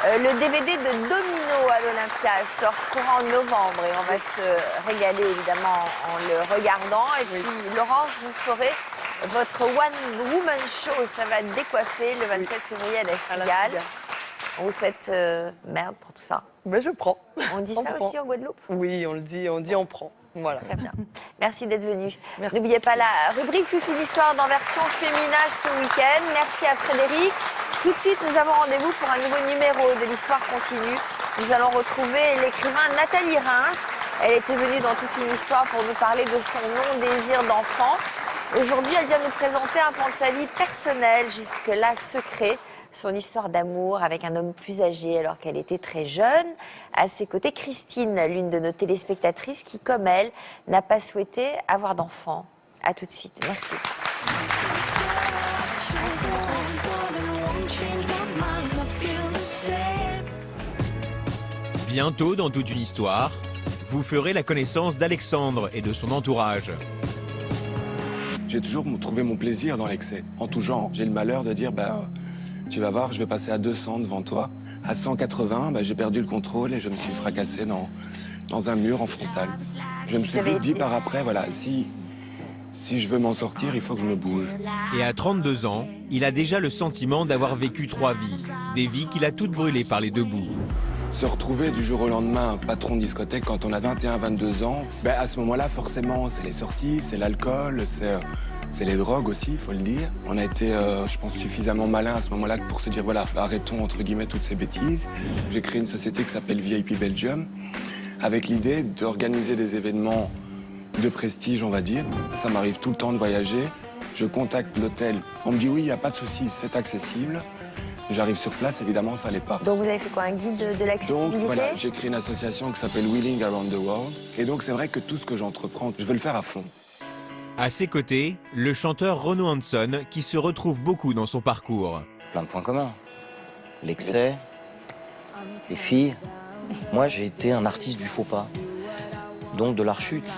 Le DVD de Domino à l'Olympia sort courant novembre et on va se régaler évidemment en le regardant. Et puis, Laurence, vous ferez votre One Woman Show. Ça va décoiffer le 27 février à la Cigale. On vous souhaite merde pour tout ça. Je prends. On dit ça aussi en Guadeloupe? Oui, on le dit, on prend. Voilà. Très bien. Merci d'être venu. N'oubliez pas la rubrique Toute une histoire dans version féminin ce week-end. Merci à Frédéric. Tout de suite, nous avons rendez-vous pour un nouveau numéro de l'Histoire continue. Nous allons retrouver l'écrivain Nathalie Reims. Elle était venue dans Toute une histoire pour nous parler de son non-désir d'enfant. Aujourd'hui, elle vient nous présenter un pan de sa vie personnelle, jusque-là secret. Son histoire d'amour avec un homme plus âgé alors qu'elle était très jeune. À ses côtés, Christine, l'une de nos téléspectatrices qui, comme elle, n'a pas souhaité avoir d'enfant. À tout de suite. Merci. Bientôt dans Toute une histoire, vous ferez la connaissance d'Alexandre et de son entourage. J'ai toujours trouvé mon plaisir dans l'excès, en tout genre. J'ai le malheur de dire, tu vas voir, je vais passer à 200 devant toi. À 180, j'ai perdu le contrôle et je me suis fracassé dans un mur en frontal. Je me suis vite dit par après, voilà, si je veux m'en sortir, il faut que je me bouge. Et à 32 ans, il a déjà le sentiment d'avoir vécu 3 vies. Des vies qu'il a toutes brûlées par les deux bouts. Se retrouver du jour au lendemain patron de discothèque quand on a 21-22 ans, à ce moment-là, forcément, c'est les sorties, c'est l'alcool, c'est les drogues aussi, il faut le dire. On a été, je pense, suffisamment malin à ce moment-là pour se dire, voilà, arrêtons entre guillemets toutes ces bêtises. J'ai créé une société qui s'appelle VIP Belgium, avec l'idée d'organiser des événements de prestige, on va dire. Ça m'arrive tout le temps de voyager. Je contacte l'hôtel, on me dit oui, il n'y a pas de souci, c'est accessible. J'arrive sur place, évidemment, ça l'est pas. Donc vous avez fait quoi, un guide de l'accessibilité? Donc voilà, j'ai créé une association qui s'appelle Wheeling Around the World. Et donc c'est vrai que tout ce que j'entreprends, je veux le faire à fond. À ses côtés, le chanteur Renaud Hanson, qui se retrouve beaucoup dans son parcours. Plein de points communs. L'excès, les filles. Moi, j'ai été un artiste du faux pas. Donc de la rechute.